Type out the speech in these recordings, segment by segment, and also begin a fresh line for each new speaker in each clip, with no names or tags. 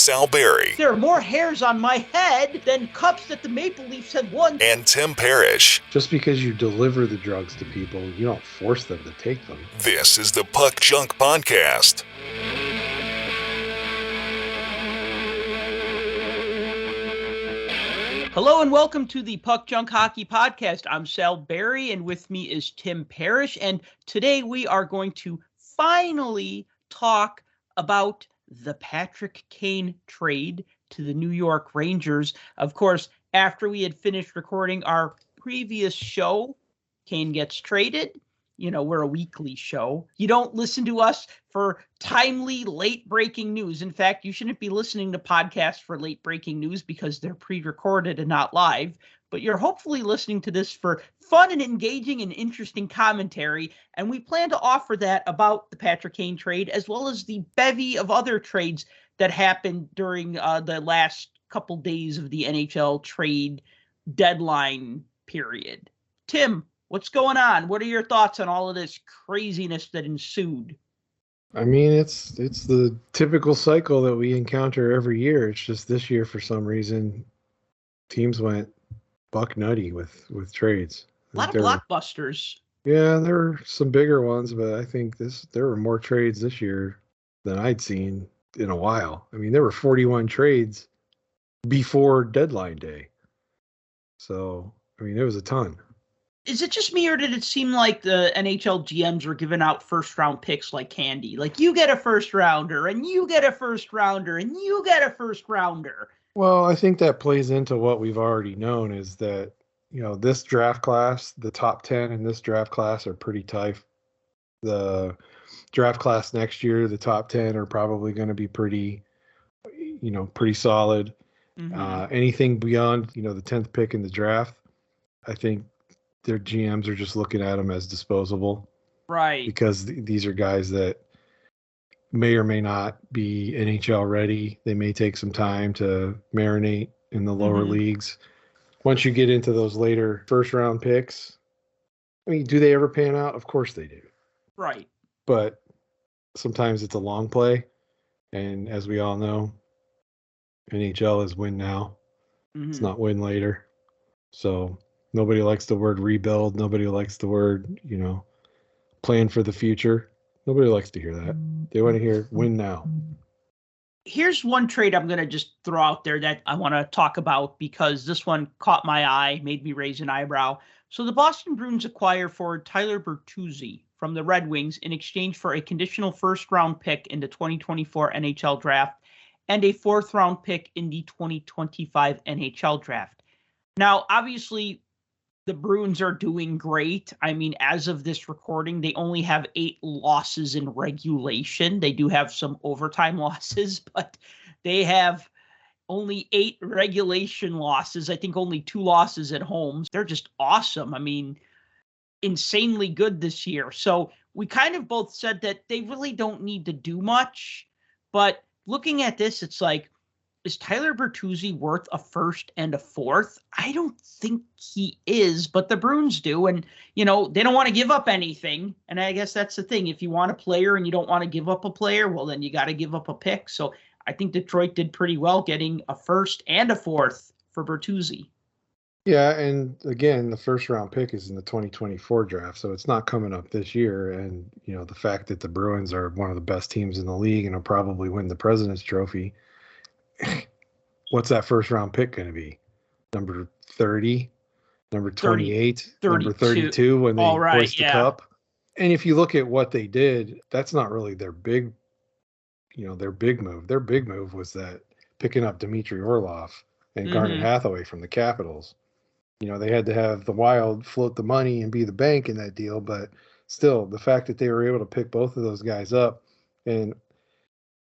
Sal Berry.
There are more hairs on my head than cups that the Maple Leafs have won.
And Tim Parish.
Just because you deliver the drugs to people, you don't force them to take them.
This is the Puck Junk Podcast.
Hello and welcome to the Puck Junk Hockey Podcast. I'm Sal Berry and with me is Tim Parish. And today we are going to finally talk about the Patrick Kane trade to the New York Rangers. Of course, after we had finished recording our previous show, Kane gets traded. You know, we're a weekly show. You don't listen to us for timely, late-breaking news. In fact, you shouldn't be listening to podcasts for late-breaking news because they're pre-recorded and not live. But you're hopefully listening to this for fun and engaging and interesting commentary. And we plan to offer that about the Patrick Kane trade, as well as the bevy of other trades that happened during the last couple days of the NHL trade deadline period. Tim, what's going on? What are your thoughts on all of this craziness that ensued?
I mean, it's the typical cycle that we encounter every year. It's just this year, for some reason, teams went buck nutty with trades.
A lot of blockbusters.
Yeah, there were some bigger ones, but I think there were more trades this year than I'd seen in a while. I mean, there were 41 trades before deadline day. So, I mean, it was a ton.
Is it just me, or did it seem like the NHL GMs were giving out first-round picks like candy? Like, you get a first-rounder, and you get a first-rounder, and you get a first-rounder.
Well, I think that plays into what we've already known is that, you know, this draft class, the top 10 in this draft class are pretty tight. The draft class next year, the top 10 are probably going to be pretty solid. Mm-hmm. Anything beyond, the 10th pick in the draft, I think their GMs are just looking at them as disposable.
Right.
Because these are guys that may or may not be NHL ready. They may take some time to marinate in the lower leagues. Once you get into those later first-round picks, I mean, do they ever pan out? Of course they do.
Right.
But sometimes it's a long play. And as we all know, NHL is win now. Mm-hmm. It's not win later. So nobody likes the word rebuild. Nobody likes the word, plan for the future. Nobody likes to hear that. They want to hear win now.
Here's one trade I'm going to just throw out there that I want to talk about because this one caught my eye, made me raise an eyebrow. So the Boston Bruins acquire forward Tyler Bertuzzi from the Red Wings in exchange for a conditional first-round pick in the 2024 NHL draft and a fourth-round pick in the 2025 NHL draft. Now, obviously, the Bruins are doing great. I mean, as of this recording, they only have 8 losses in regulation. They do have some overtime losses, but they have only 8 regulation losses. I think only 2 losses at home. They're just awesome. I mean, insanely good this year. So we kind of both said that they really don't need to do much. But looking at this, it's like, is Tyler Bertuzzi worth a first and a fourth? I don't think he is, but the Bruins do. And, they don't want to give up anything. And I guess that's the thing. If you want a player and you don't want to give up a player, well, then you got to give up a pick. So I think Detroit did pretty well getting a first and a fourth for Bertuzzi.
Yeah, and again, the first round pick is in the 2024 draft, so it's not coming up this year. And, the fact that the Bruins are one of the best teams in the league and will probably win the President's Trophy, what's that first round pick going to be? Number 30, number 28,
32.
Number 32 when they hoist the cup. And if you look at what they did, that's not really their big move. Their big move was that picking up Dmitry Orlov and Garnet Hathaway from the Capitals. They had to have the Wild float the money and be the bank in that deal, but still, the fact that they were able to pick both of those guys up, and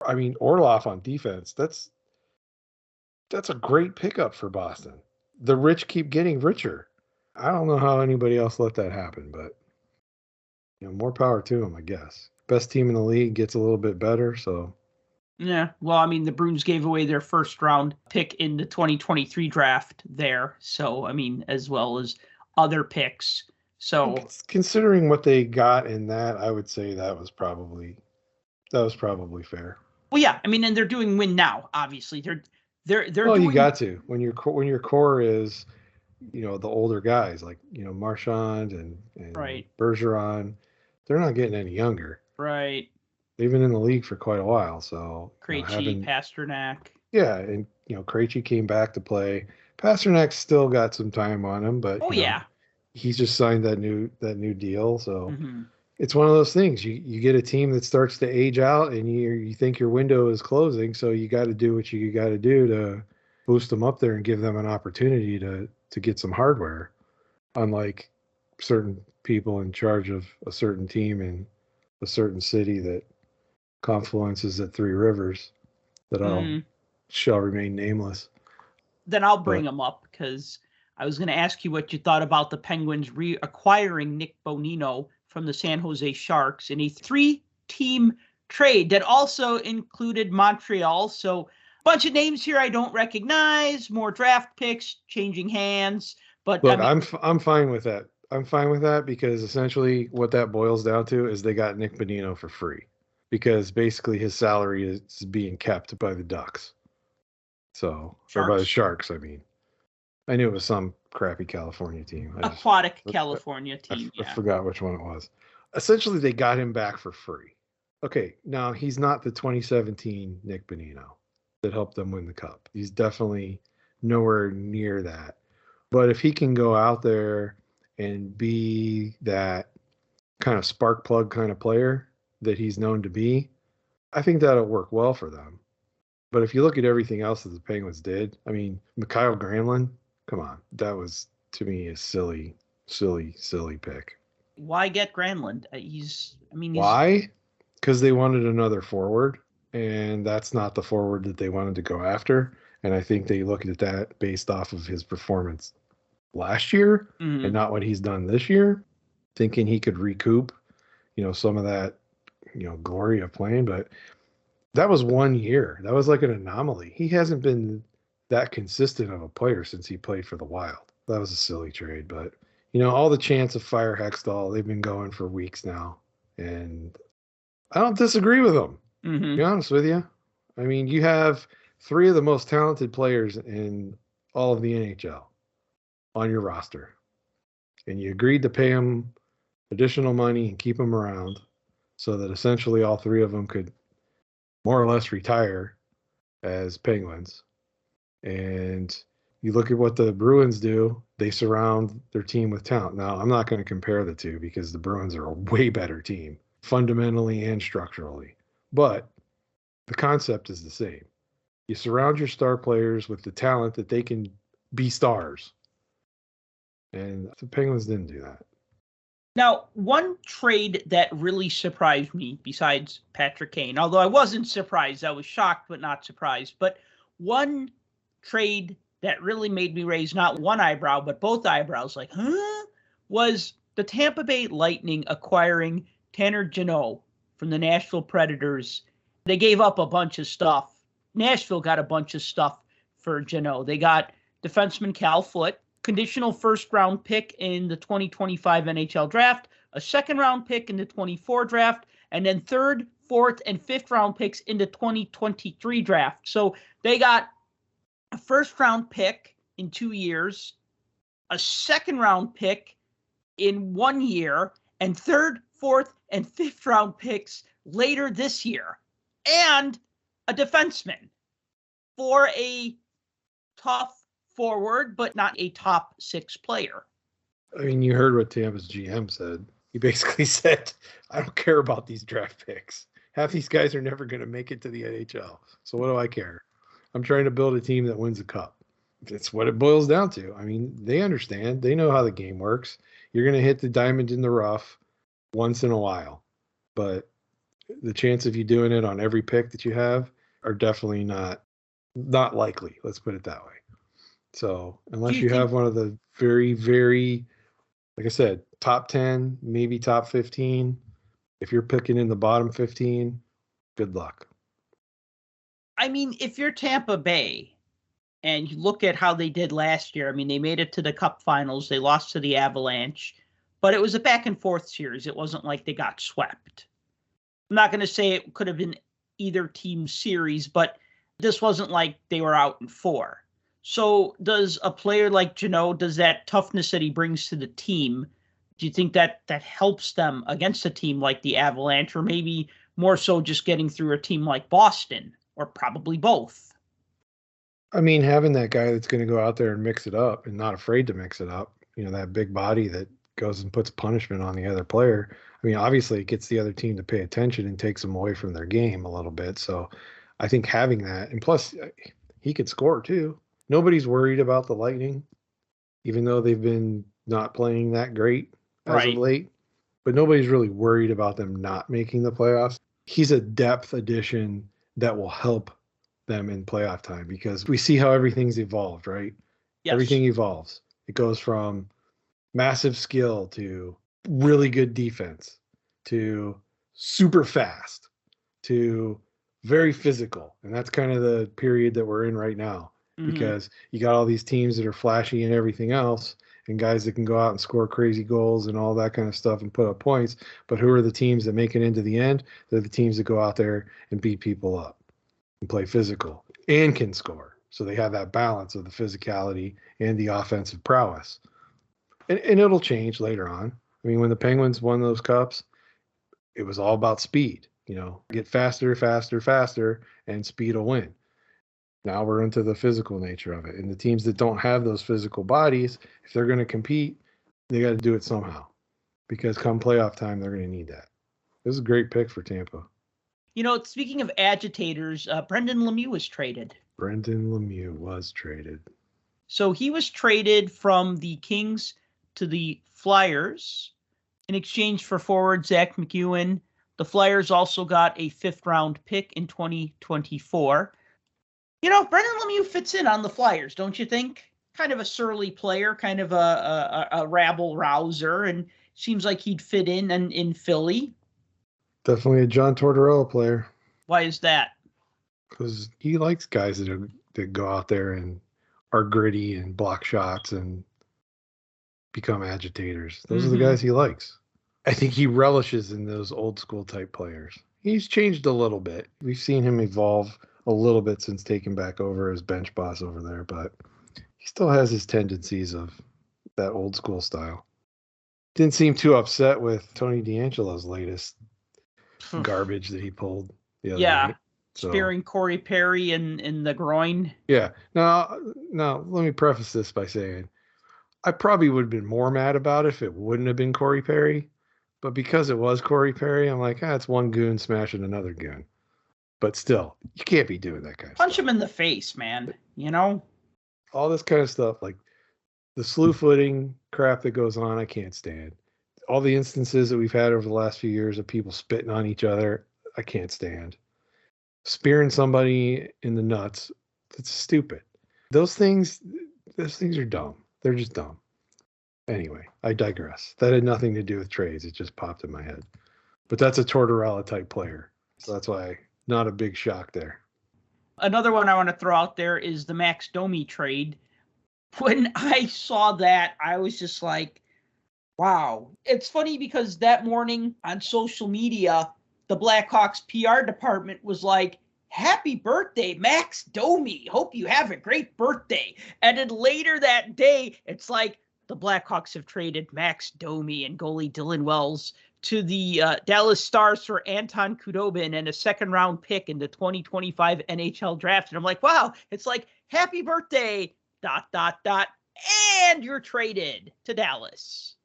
I mean, Orlov on defense, that's a great pickup for Boston. The rich keep getting richer. I don't know how anybody else let that happen, but more power to them, I guess. Best team in the league gets a little bit better, so.
Yeah, well, I mean, the Bruins gave away their first round pick in the 2023 draft there, so I mean, as well as other picks. So
considering what they got in that, I would say that was probably fair.
Well, yeah, I mean, and they're doing win now. Obviously, they're
Well,
doing.
you got to when your core is, the older guys like Marchand and
Right,
Bergeron. They're not getting any younger.
right.
They've been in the league for quite a while, so
Krejci, Pasternak.
yeah, and Krejci came back to play. Pasternak's still got some time on him, but
Oh yeah.
he's just signed that new deal, so.
Mm-hmm.
It's one of those things. You get a team that starts to age out, and you think your window is closing, so you got to do what you got to do to boost them up there and give them an opportunity to get some hardware. Unlike certain people in charge of a certain team in a certain city that confluences at Three Rivers, that shall remain nameless.
Then I'll bring them up because I was going to ask you what you thought about the Penguins reacquiring Nick Bonino from the San Jose Sharks in a 3-team trade that also included Montreal. So a bunch of names here I don't recognize, more draft picks, changing hands. But
look, I'm fine with that. I'm fine with that because essentially what that boils down to is they got Nick Bonino for free because basically his salary is being kept by the Ducks. So, or by the Sharks, I mean. I knew it was some crappy California team.
Aquatic California team.
I forgot which one it was. Essentially, they got him back for free. Okay, now he's not the 2017 Nick Bonino that helped them win the Cup. He's definitely nowhere near that. But if he can go out there and be that kind of spark plug kind of player that he's known to be, I think that'll work well for them. But if you look at everything else that the Penguins did, I mean, Mikhail Granlund, come on. That was, to me, a silly pick.
Why get Granlund?
Why? Because they wanted another forward, and that's not the forward that they wanted to go after. And I think they looked at that based off of his performance last year and not what he's done this year, thinking he could recoup, some of that, glory of playing. But that was 1 year. That was like an anomaly. He hasn't been that consistent of a player since he played for the Wild. That was a silly trade, but all the chants of fire Hextall, they've been going for weeks now, and I don't disagree with them. To be honest with you, I mean, you have 3 of the most talented players in all of the NHL on your roster, and you agreed to pay them additional money and keep them around, so that essentially all 3 of them could more or less retire as Penguins. And you look at what the Bruins do, they surround their team with talent. Now, I'm not going to compare the two because the Bruins are a way better team, fundamentally and structurally. But the concept is the same. You surround your star players with the talent that they can be stars. And the Penguins didn't do that.
Now, one trade that really surprised me, besides Patrick Kane, although I wasn't surprised, I was shocked but not surprised, but one trade that really made me raise not one eyebrow, but both eyebrows, like, was the Tampa Bay Lightning acquiring Tanner Jeannot from the Nashville Predators. They gave up a bunch of stuff. Nashville got a bunch of stuff for Jeannot. They got defenseman Cal Foote, conditional first-round pick in the 2025 NHL draft, a second-round pick in the 24 draft, and then third, fourth, and fifth-round picks in the 2023 draft. So they got a first-round pick in 2 years, a second-round pick in 1 year, and third, fourth, and fifth-round picks later this year, and a defenseman for a tough forward, but not a top 6 player.
I mean, you heard what Tampa's GM said. He basically said, I don't care about these draft picks. Half these guys are never going to make it to the NHL. So what do I care? I'm trying to build a team that wins a cup. That's what it boils down to. I mean, they understand. They know how the game works. You're going to hit the diamond in the rough once in a while. But the chance of you doing it on every pick that you have are definitely not likely. Let's put it that way. So unless you have one of the very, very, like I said, top 10, maybe top 15, if you're picking in the bottom 15, good luck.
I mean, if you're Tampa Bay and you look at how they did last year, I mean, they made it to the Cup Finals. They lost to the Avalanche, but it was a back and forth series. It wasn't like they got swept. I'm not going to say it could have been either team's series, but this wasn't like they were out in 4. So does a player like Jeannot, does that toughness that he brings to the team, do you think that helps them against a team like the Avalanche, or maybe more so just getting through a team like Boston, or probably both?
I mean, having that guy that's going to go out there and mix it up and not afraid to mix it up, that big body that goes and puts punishment on the other player. I mean, obviously it gets the other team to pay attention and takes them away from their game a little bit. So I think having that, and plus he could score too. Nobody's worried about the Lightning, even though they've been not playing that great as of late. But nobody's really worried about them not making the playoffs. He's a depth addition that will help them in playoff time, because we see how everything's evolved, right? Yes. Everything evolves. It goes from massive skill to really good defense to super fast to very physical. And that's kind of the period that we're in right now, because you got all these teams that are flashy and everything else, and guys that can go out and score crazy goals and all that kind of stuff and put up points. But who are the teams that make it into the end? They're the teams that go out there and beat people up and play physical and can score. So they have that balance of the physicality and the offensive prowess. And it'll change later on. I mean, when the Penguins won those cups, it was all about speed. Get faster, faster, faster, and speed will win. Now we're into the physical nature of it. And the teams that don't have those physical bodies, if they're going to compete, they got to do it somehow. Because come playoff time, they're going to need that. This is a great pick for Tampa.
Speaking of agitators, Brendan Lemieux was traded.
Brendan Lemieux was traded.
So he was traded from the Kings to the Flyers in exchange for forward Zach McEwen. The Flyers also got a 5th-round pick in 2024. Brendan Lemieux fits in on the Flyers, don't you think? Kind of a surly player, kind of a rabble-rouser, and seems like he'd fit in Philly.
Definitely a John Tortorella player.
Why is that?
Because he likes guys that go out there and are gritty and block shots and become agitators. Those are the guys he likes. I think he relishes in those old school type players. He's changed a little bit. We've seen him evolve a little bit since taking back over as bench boss over there, but he still has his tendencies of that old school style. Didn't seem too upset with Tony DeAngelo's latest garbage that he pulled the other night. So,
spearing Corey Perry in the groin.
Yeah. Now, let me preface this by saying I probably would have been more mad about it if it wouldn't have been Corey Perry. But because it was Corey Perry, I'm like, it's one goon smashing another goon. But still, you can't be doing that kind of stuff.
Punch him in the face, man.
All this kind of stuff, like the slew footing crap that goes on, I can't stand. All the instances that we've had over the last few years of people spitting on each other, I can't stand. Spearing somebody in the nuts, that's stupid. Those things are dumb. They're just dumb. Anyway, I digress. That had nothing to do with trades. It just popped in my head. But that's a Tortorella type player. So that's why not a big shock there.
Another one I want to throw out there is the Max Domi trade. When I saw that, I was just like, wow. It's funny because that morning on social media, the Blackhawks PR department was like, happy birthday, Max Domi. Hope you have a great birthday. And then later that day, it's like, the Blackhawks have traded Max Domi and goalie Dylan Wells to the Dallas Stars for Anton Khudobin and a 2nd-round pick in the 2025 NHL draft. And I'm like, wow, it's like, happy birthday, ... and you're traded to Dallas,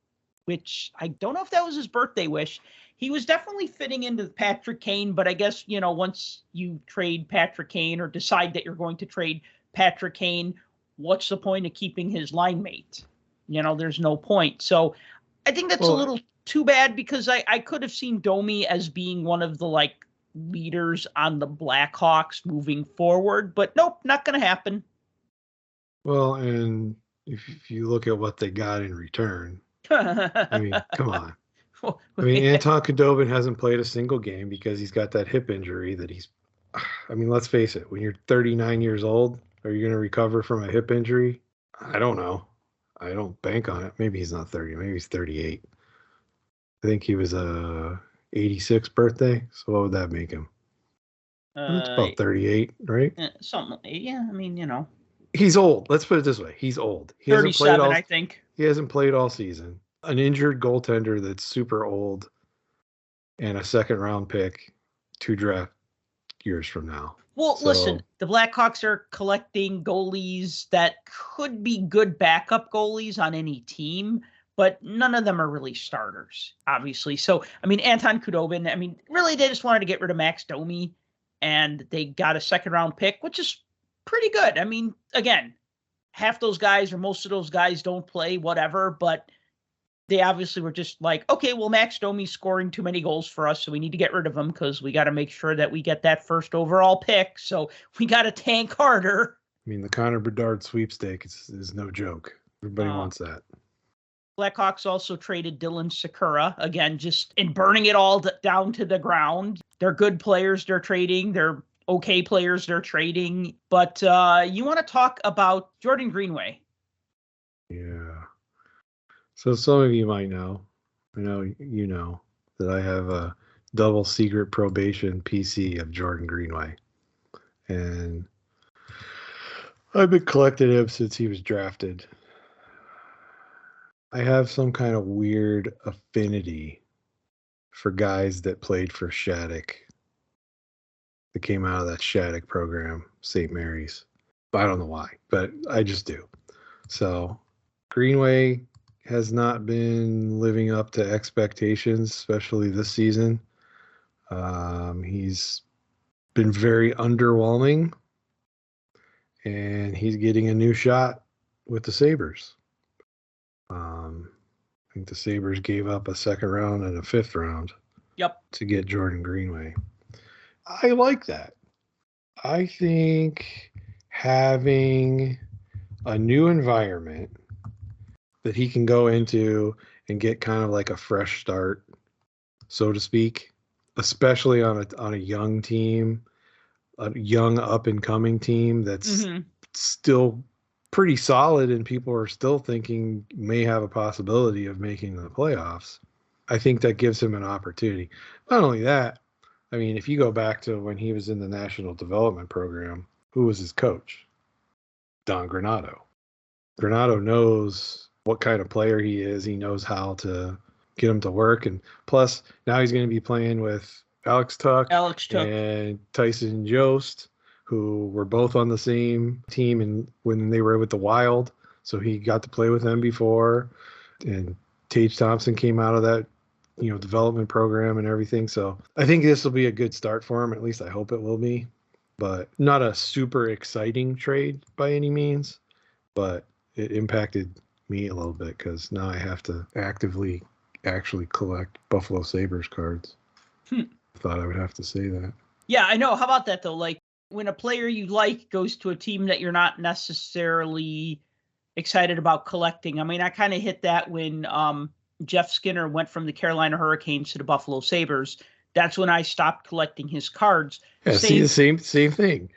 which I don't know if that was his birthday wish. He was definitely fitting into Patrick Kane, but I guess, once you trade Patrick Kane or decide that you're going to trade Patrick Kane, what's the point of keeping his line mate? There's no point. So I think that's a little too bad, because I could have seen Domi as being one of the leaders on the Blackhawks moving forward, but nope, not going to happen.
Well, and if you look at what they got in return, I mean, come on. I mean, Anton Khudobin hasn't played a single game because he's got that hip injury that let's face it, when you're 39 years old, are you going to recover from a hip injury? I don't know. I don't bank on it. Maybe he's not 30. Maybe he's 38. I think he was 86 birthday. So what would that make him? It's about 38, right?
Something. Yeah, I mean,
He's old. Let's put it this way. He's old. He
37, I think.
He hasn't played all season. An injured goaltender that's super old and a second-round pick 2 draft years from now.
Well, listen, the Blackhawks are collecting goalies that could be good backup goalies on any team, but none of them are really starters, obviously. So, I mean, Anton Khudobin, really, they just wanted to get rid of Max Domi, and they got a second-round pick, which is pretty good. I mean, again, half those guys or most of those guys don't play, whatever, but they obviously were just like, okay, well, Max Domi's scoring too many goals for us, so we need to get rid of him because we got to make sure that we get that first overall pick. So we got to tank harder.
I mean, the Connor Bedard sweepstake is no joke. Everybody wants that.
Blackhawks also traded Dylan Sikura, again, just in burning it all down to the ground. They're good players they're trading. They're okay players they're trading. But you want to talk about Jordan Greenway.
Yeah. So some of you might know, I know you know, that I have a double secret probation PC of Jordan Greenway. And I've been collecting him since he was drafted. I have some kind of weird affinity for guys that played for Shattuck, that came out of that Shattuck program, St. Mary's. I don't know why, but I just do. So Greenway has not been living up to expectations, especially this season. He's been very underwhelming, and he's getting a new shot with the Sabres. I think the Sabres gave up a second round and a fifth round to get Jordan Greenway. I like that. I think having a new environment that he can go into and get kind of like a fresh start, so to speak, especially on a young team, a young up and coming team that's still pretty solid and people are still thinking may have a possibility of making the playoffs. I think that gives him an opportunity. Not only that, I mean, if you go back to when he was in the National Development Program, who was his coach? Don Granato. Granato knows what kind of player he is. He knows how to get him to work. And plus, now he's going to be playing with Alex Tuch and Tyson Jost, who were both on the same team and when they were with the Wild. So he got to play with them before. And Tage Thompson came out of that, development program and everything. So I think this will be a good start for him. At least I hope it will be. But not a super exciting trade by any means. But it impacted me a little bit because now I have to actively actually collect Buffalo Sabres cards. Thought I would have to say that.
Yeah, I know. How about that, though? Like, when a player you like goes to a team that you're not necessarily excited about collecting. I mean, I kind of hit that when Jeff Skinner went from the Carolina Hurricanes to the Buffalo Sabres. That's when I stopped collecting his cards.
Yeah, see, the same thing.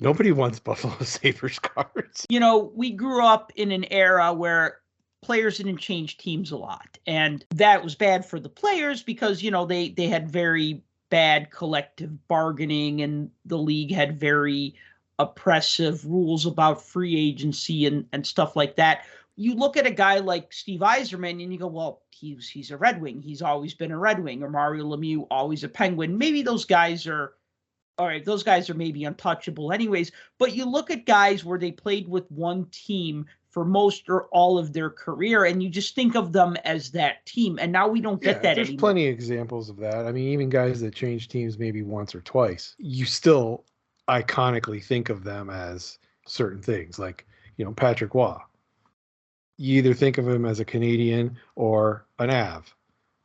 Nobody wants Buffalo Sabres cards.
We grew up in an era where players didn't change teams a lot. And that was bad for the players because, they had very bad collective bargaining and the league had very oppressive rules about free agency and stuff like that. You look at a guy like Steve Yzerman and you go, well, he's a Red Wing. He's always been a Red Wing. Or Mario Lemieux, always a Penguin. Maybe those guys are all right, those guys are maybe untouchable anyways, but you look at guys where they played with one team for most or all of their career, and you just think of them as that team, and now we don't get that
there's
anymore.
Plenty of examples of that. I mean, even guys that change teams maybe once or twice, you still iconically think of them as certain things, like, Patrick Waugh. You either think of him as a Canadian or an Av.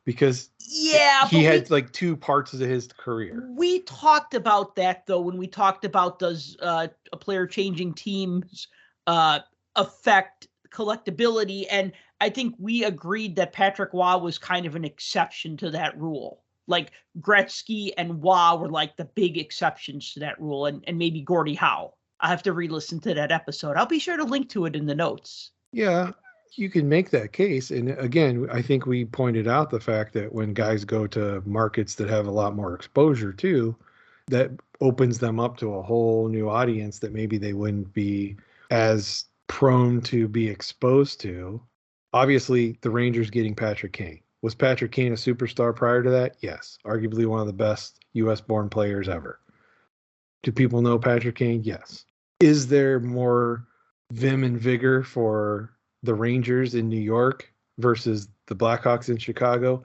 Because he had like two parts of his career.
We talked about that, though, when we talked about does a player changing teams affect collectability. And I think we agreed that Patrick Waugh was kind of an exception to that rule. Like Gretzky and Waugh were like the big exceptions to that rule, and maybe Gordie Howe. I have to re-listen to that episode. I'll be sure to link to it in the notes.
Yeah. You can make that case. And again, I think we pointed out the fact that when guys go to markets that have a lot more exposure too, that opens them up to a whole new audience that maybe they wouldn't be as prone to be exposed to. Obviously, the Rangers getting Patrick Kane. Was Patrick Kane a superstar prior to that? Yes. Arguably one of the best U.S.-born players ever. Do people know Patrick Kane? Yes. Is there more vim and vigor for the Rangers in New York versus the Blackhawks in Chicago?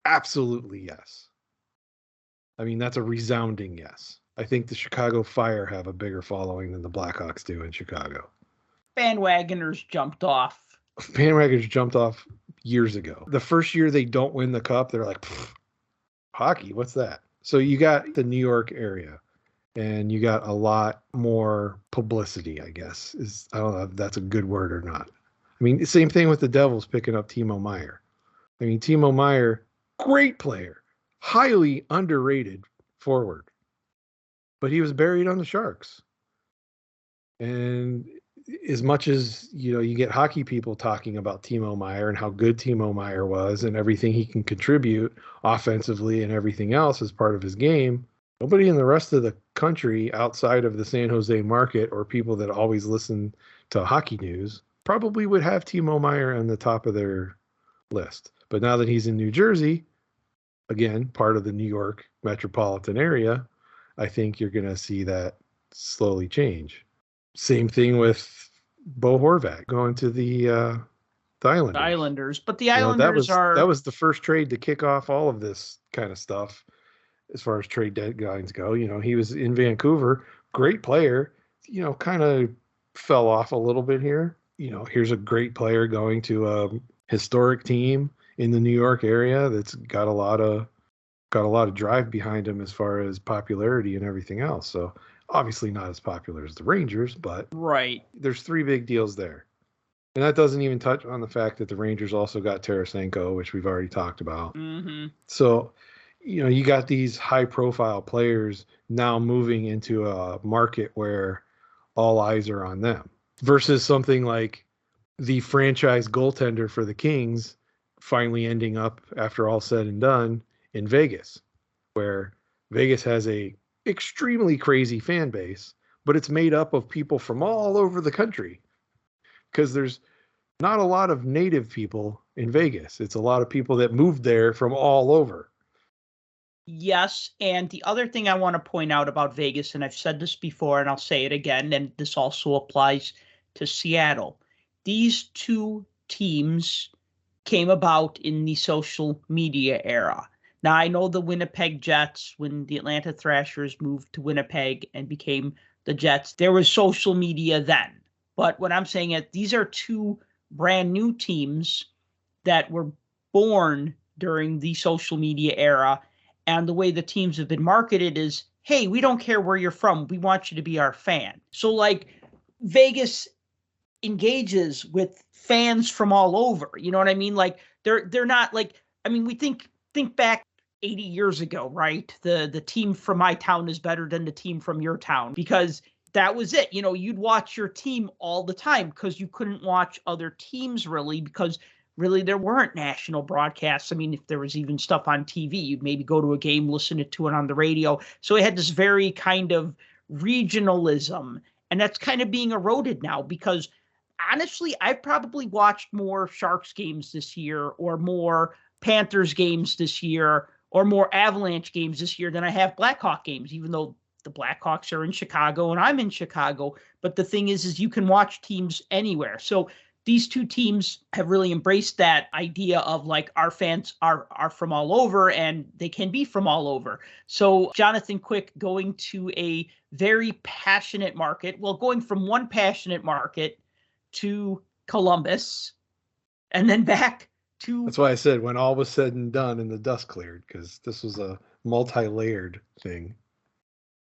Absolutely yes. I mean, that's a resounding yes. I think the Chicago Fire have a bigger following than the Blackhawks do in Chicago.
Bandwagoners jumped off.
Bandwagoners jumped off years ago. The first year they don't win the cup, they're like, hockey, what's that? So you got the New York area, and you got a lot more publicity, I guess. I don't know if that's a good word or not. I mean, same thing with the Devils picking up Timo Meier. I mean, Timo Meier, great player, highly underrated forward, but he was buried on the Sharks. And as much as, you get hockey people talking about Timo Meier and how good Timo Meier was and everything he can contribute offensively and everything else as part of his game, nobody in the rest of the country outside of the San Jose market or people that always listen to hockey news probably would have Timo Meier on the top of their list. But now that he's in New Jersey, again, part of the New York metropolitan area, I think you're going to see that slowly change. Same thing with Bo Horvat going to the Islanders.
But the Islanders
that was the first trade to kick off all of this kind of stuff as far as trade deadlines go. He was in Vancouver, great player, kind of fell off a little bit here. Here's a great player going to a historic team in the New York area that's got a lot of drive behind him as far as popularity and everything else. So obviously not as popular as the Rangers, but
right.
There's three big deals there. And that doesn't even touch on the fact that the Rangers also got Tarasenko, which we've already talked about.
Mm-hmm.
So, you got these high profile players now moving into a market where all eyes are on them versus something like the franchise goaltender for the Kings finally ending up, after all said and done, in Vegas, where Vegas has a extremely crazy fan base, but it's made up of people from all over the country because there's not a lot of native people in Vegas. It's a lot of people that moved there from all over.
Yes, and the other thing I want to point out about Vegas, and I've said this before and I'll say it again, and this also applies to Seattle. These two teams came about in the social media era. Now, I know the Winnipeg Jets, when the Atlanta Thrashers moved to Winnipeg and became the Jets, there was social media then. But what I'm saying is these are two brand new teams that were born during the social media era. And the way the teams have been marketed is, hey, we don't care where you're from. We want you to be our fan. So like Vegas engages with fans from all over. You know what I mean? Like they're not like, I mean, we think back 80 years ago, right? The team from my town is better than the team from your town because that was it. You'd watch your team all the time because you couldn't watch other teams really because really there weren't national broadcasts. I mean, if there was even stuff on TV, you'd maybe go to a game, listen to it on the radio. So it had this very kind of regionalism, and that's kind of being eroded now because honestly, I've probably watched more Sharks games this year or more Panthers games this year or more Avalanche games this year than I have Blackhawk games, even though the Blackhawks are in Chicago and I'm in Chicago. But the thing is you can watch teams anywhere. So these two teams have really embraced that idea of like our fans are from all over and they can be from all over. So Jonathan Quick going to a very passionate market, well, going from one passionate market to Columbus and then back to...
That's why I said when all was said and done and the dust cleared, because this was a multi-layered thing.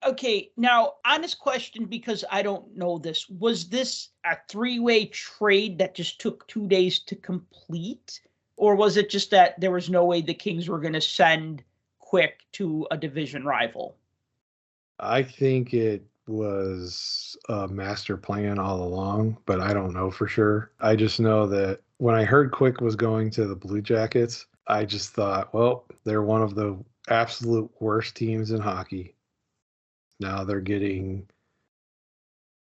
Okay, now, honest question, because I don't know this. Was this a three-way trade that just took 2 days to complete? Or was it just that there was no way the Kings were going to send Quick to a division rival?
I think it was a master plan all along, but I don't know for sure. I just know that when I heard Quick was going to the Blue Jackets, I just thought, well, they're one of the absolute worst teams in hockey. Now they're getting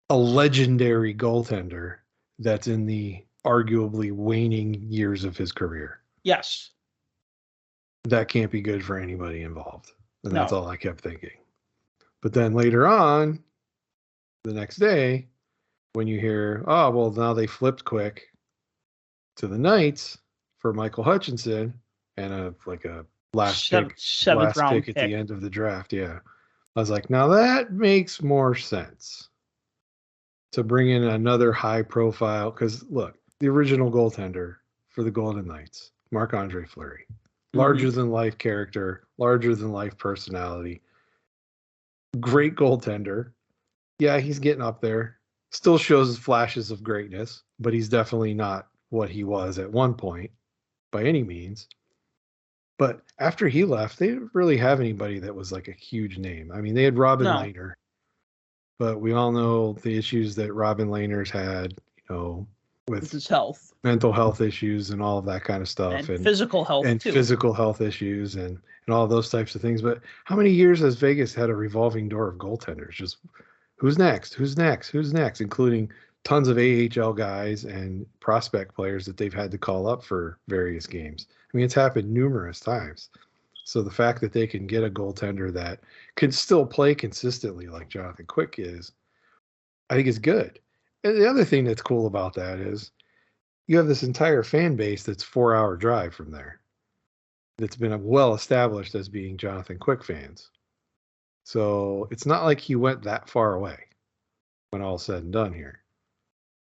a legendary goaltender that's in the arguably waning years of his career.
Yes.
That can't be good for anybody involved. And that's
No.
all I kept thinking. But then later on, the next day, when you hear, oh, well, now they flipped quick to the Knights for Michael Hutchinson and a last
seventh-round
pick at the end of the draft. Yeah. I was like, now that makes more sense to bring in another high profile. Because look, the original goaltender for the Golden Knights, Marc-Andre Fleury, larger than life character, larger than life personality, great goaltender. Yeah, he's getting up there. Still shows flashes of greatness, but he's definitely not what he was at one point by any means. But after he left, they didn't really have anybody that was like a huge name. I mean, they had Robin Lehner, but we all know the issues that Robin Lehner's had, with
his health,
mental health issues and all of that kind of stuff.
And physical health
and
too.
Physical health issues and all those types of things. But how many years has Vegas had a revolving door of goaltenders? Just who's next? Who's next? Who's next? Including tons of AHL guys and prospect players that they've had to call up for various games. I mean, it's happened numerous times. So the fact that they can get a goaltender that can still play consistently like Jonathan Quick is, I think is good. And the other thing that's cool about that is you have this entire fan base that's 4-hour drive from there that's been well established as being Jonathan Quick fans. So it's not like he went that far away when all's said and done here,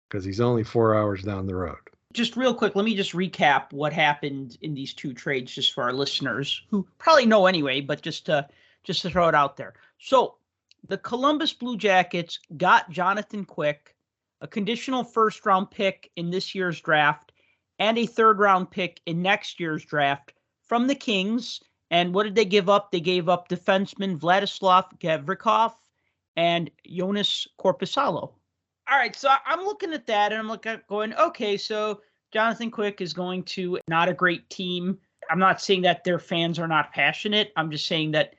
because he's only 4 hours down the road.
Just real quick, let me just recap what happened in these two trades just for our listeners who probably know anyway, but just to throw it out there. So the Columbus Blue Jackets got Jonathan Quick, a conditional first-round pick in this year's draft, and a third-round pick in next year's draft from the Kings. And what did they give up? They gave up defenseman Vladislav Gavrikov and Joonas Korpisalo. All right, so I'm looking at that, and I'm going, okay, so Jonathan Quick is going to not a great team. I'm not saying that their fans are not passionate. I'm just saying that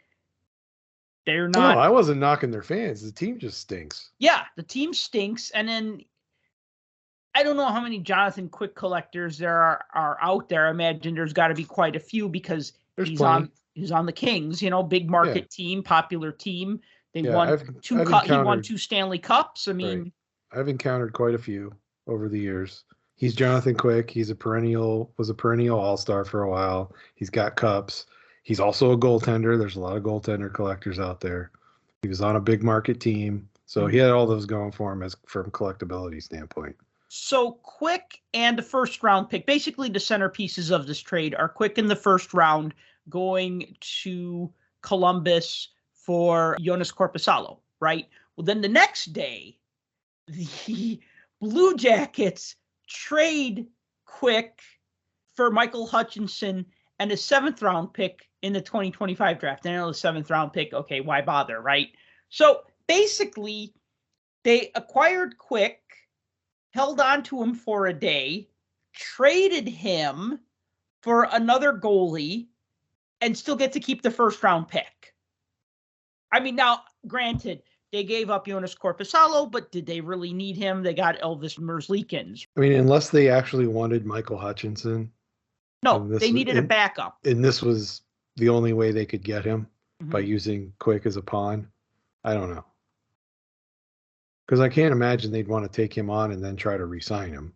they're not.
No, I wasn't knocking their fans. The team just stinks.
Yeah, the team stinks. And then I don't know how many Jonathan Quick collectors there are out there. I imagine there's got to be quite a few because he's on the Kings, big market team, popular team. They won he won 2 Stanley Cups. I mean,
right. I've encountered quite a few over the years. He's Jonathan Quick. Was a perennial all-star for a while. He's got cups. He's also a goaltender. There's a lot of goaltender collectors out there. He was on a big market team. So he had all those going for him from collectability standpoint.
So Quick and the first round pick, basically the centerpieces of this trade are Quick in the first round going to Columbus for Joonas Korpisalo, right? Well, then the next day, the Blue Jackets trade Quick for Michael Hutchinson and a 7th-round pick in the 2025 draft. I know the 7th-round pick, okay, why bother, right? So basically, they acquired Quick, held on to him for a day, traded him for another goalie, and still get to keep the first-round pick. I mean, now, granted, they gave up Joonas Korpisalo, but did they really need him? They got Elvis Merzlikins.
I mean, unless they actually wanted Michael Hutchinson.
No, they needed a backup.
And this was the only way they could get him by using Quick as a pawn. I don't know. Because I can't imagine they'd want to take him on and then try to re-sign him.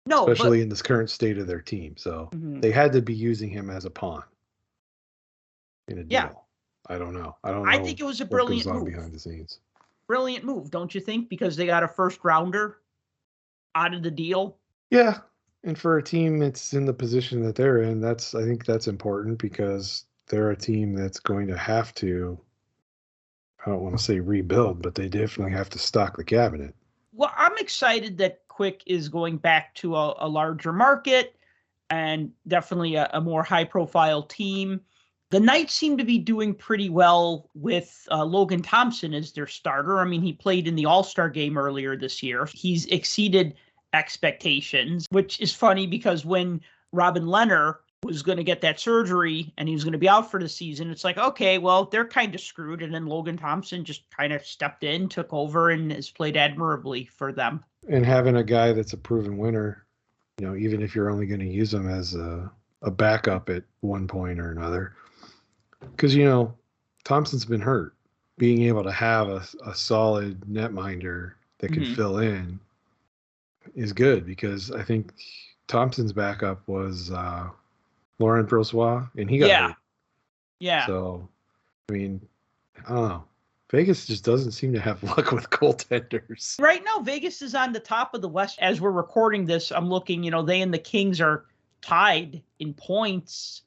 No, especially in this current state of their team. So they had to be using him as a pawn in a deal. Yeah. I don't know.
I think it was a brilliant move
behind the scenes.
Brilliant move, don't you think? Because they got a first rounder out of the deal.
Yeah, and for a team that's in the position that they're in, I think that's important because they're a team that's going to have to. I don't want to say rebuild, but they definitely have to stock the cabinet.
Well, I'm excited that Quick is going back to a larger market and definitely a more high-profile team. The Knights seem to be doing pretty well with Logan Thompson as their starter. I mean, he played in the All-Star game earlier this year. He's exceeded expectations, which is funny because when Robin Lehner was going to get that surgery and he was going to be out for the season. It's like, okay, well, they're kind of screwed. And then Logan Thompson just kind of stepped in, took over, and has played admirably for them.
And having a guy that's a proven winner, even if you're only going to use him as a backup at one point or another, because, Thompson's been hurt. Being able to have a solid netminder that can fill in is good, because I think Thompson's backup was Laurent Brossoit, and he got hurt.
Yeah.
So, I don't know. Vegas just doesn't seem to have luck with goaltenders.
Right now, Vegas is on the top of the West. As we're recording this, I'm looking, they and the Kings are tied in points.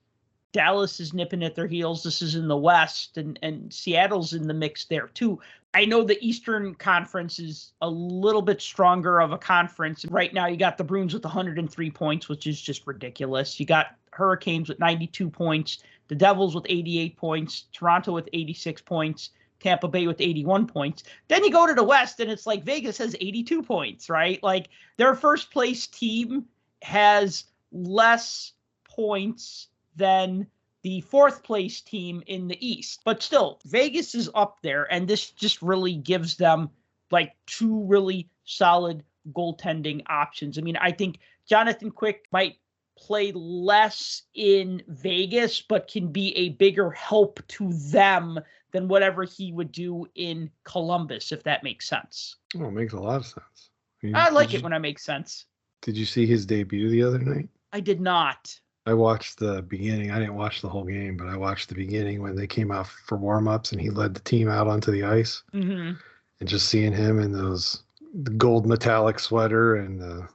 Dallas is nipping at their heels. This is in the West, and Seattle's in the mix there too. I know the Eastern Conference is a little bit stronger of a conference. Right now, you got the Bruins with 103 points, which is just ridiculous. You got Hurricanes with 92 points, the Devils with 88 points, Toronto with 86 points, Tampa Bay with 81 points. Then you go to the West, and it's like Vegas has 82 points, right? Like, their first place team has less points than the fourth place team in the East. But still, Vegas is up there, and this just really gives them like two really solid goaltending options. I think Jonathan Quick might play less in Vegas, but can be a bigger help to them than whatever he would do in Columbus, if that makes sense.
Oh, it makes a lot of sense.
I like it when it makes sense.
Did you see his debut the other night?
I did not.
I watched the beginning. I didn't watch the whole game, but I watched the beginning when they came out for warm-ups and he led the team out onto the ice.
Mm-hmm.
And just seeing him in the gold metallic sweater and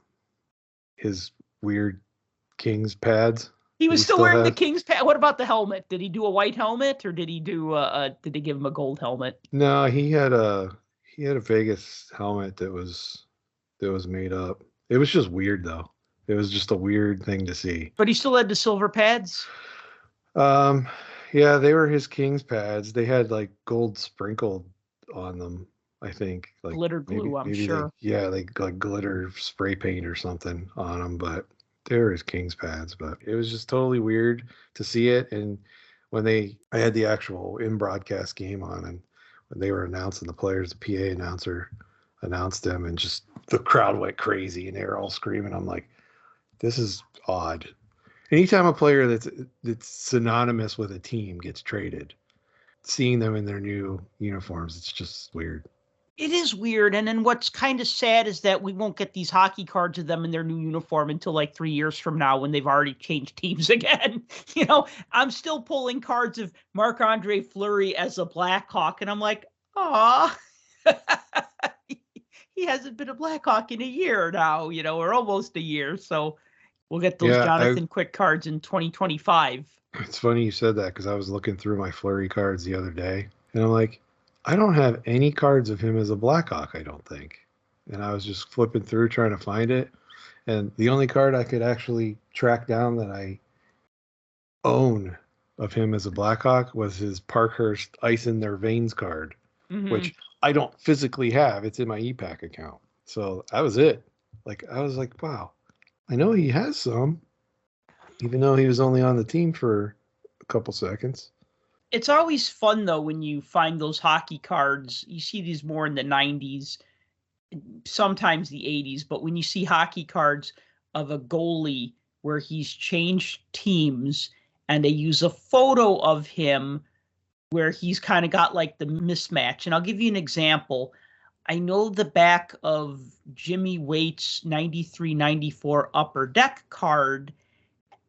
his weird Kings pads.
He was still wearing the Kings pad. What about the helmet? Did he do a white helmet, or did he do? Did they give him a gold helmet?
No, he had a Vegas helmet that was made up. It was just weird though. It was just a weird thing to see.
But he still had the silver pads?
Yeah, they were his Kings pads. They had like gold sprinkled on them, I think. Like
glitter glue, I'm sure.
Like glitter spray paint or something on them, but they were his Kings pads. But it was just totally weird to see it. And when I had the actual in-broadcast game on, and when they were announcing the players, the PA announcer announced them, and just the crowd went crazy, and they were all screaming. I'm like, this is odd. Anytime a player that's synonymous with a team gets traded, seeing them in their new uniforms, it's just weird.
It is weird. And then what's kind of sad is that we won't get these hockey cards of them in their new uniform until like 3 years from now, when they've already changed teams again. I'm still pulling cards of Marc-Andre Fleury as a Blackhawk, and I'm like, aw. He hasn't been a Blackhawk in a year now, or almost a year. So we'll get those Jonathan Quick cards in 2025.
It's funny you said that, because I was looking through my Fleury cards the other day, and I'm like, I don't have any cards of him as a Blackhawk, I don't think. And I was just flipping through trying to find it. And the only card I could actually track down that I own of him as a Blackhawk was his Parkhurst Ice in Their Veins card, which I don't physically have. It's in my EPAC account. So that was it. Like, I was like, wow, I know he has some, even though he was only on the team for a couple seconds.
It's always fun, though, when you find those hockey cards. You see these more in the 90s, sometimes the 80s, but when you see hockey cards of a goalie where he's changed teams and they use a photo of him where he's kind of got like the mismatch. And I'll give you an example. I know the back of Jimmy Waite's 93-94 Upper Deck card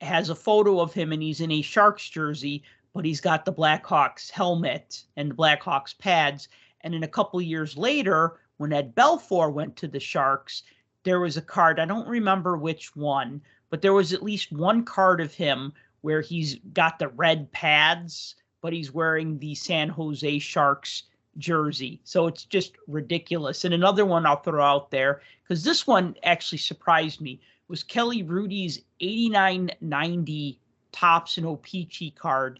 has a photo of him, and he's in a Sharks jersey, but he's got the Blackhawks helmet and the Blackhawks pads. And then a couple years later, when Ed Belfour went to the Sharks, there was a card, I don't remember which one, but there was at least one card of him where he's got the red pads, but he's wearing the San Jose Sharks jersey. So it's just ridiculous. And another one I'll throw out there, because this one actually surprised me, was Kelly Rudy's 89-90 Tops and O-Pee-Chee card.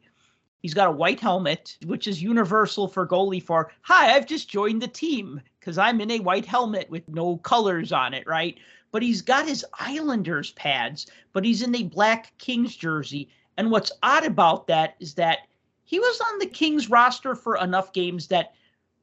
He's got a white helmet, which is universal for goalie for, hi, I've just joined the team. because I'm in a white helmet with no colors on it, right? But he's got his Islanders pads, but he's in a black Kings jersey. And what's odd about that is that he was on the Kings roster for enough games that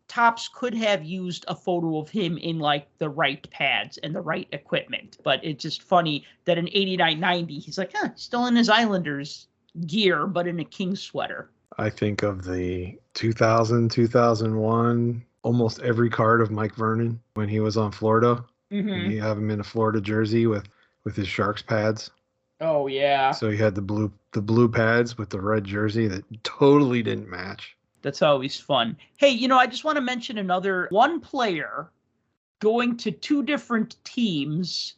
Topps could have used a photo of him in like the right pads and the right equipment. But it's just funny that in 89-90, he's like, still in his Islanders gear, but in a Kings sweater.
I think of the 2000, 2001, almost every card of Mike Vernon when he was on Florida. Mm-hmm. You have him in a Florida jersey with his Sharks pads.
Oh, yeah.
So he had the blue pads with the red jersey that totally didn't match.
That's always fun. Hey, I just want to mention one player going to two different teams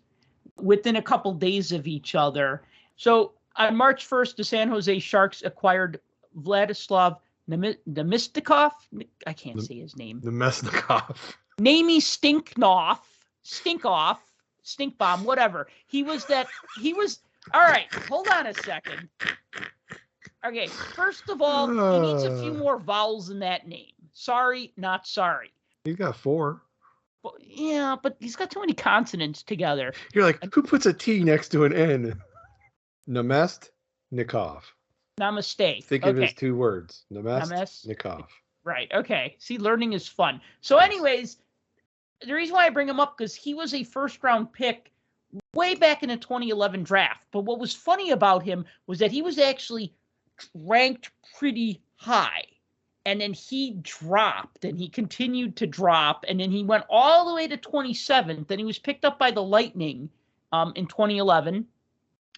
within a couple days of each other. So on March 1st, the San Jose Sharks acquired Vladislav Namestnikov. I can't say his name.
Namestnikov.
Namey Stinkoff, Stink Bomb, whatever. He was. All right, hold on a second. Okay, first of all, he needs a few more vowels in that name. Sorry, not sorry.
He's got 4.
Yeah, but he's got too many consonants together.
You're like, who puts a T next to an N? Namestnikov.
Namaste.
Think of his 2 words. Namestnikov.
Right, okay. See, learning is fun. So anyways, the reason why I bring him up, because he was a first-round pick way back in the 2011 draft. But what was funny about him was that he was actually ranked pretty high, and then he dropped, and he continued to drop, and then he went all the way to 27th, and he was picked up by the Lightning in 2011.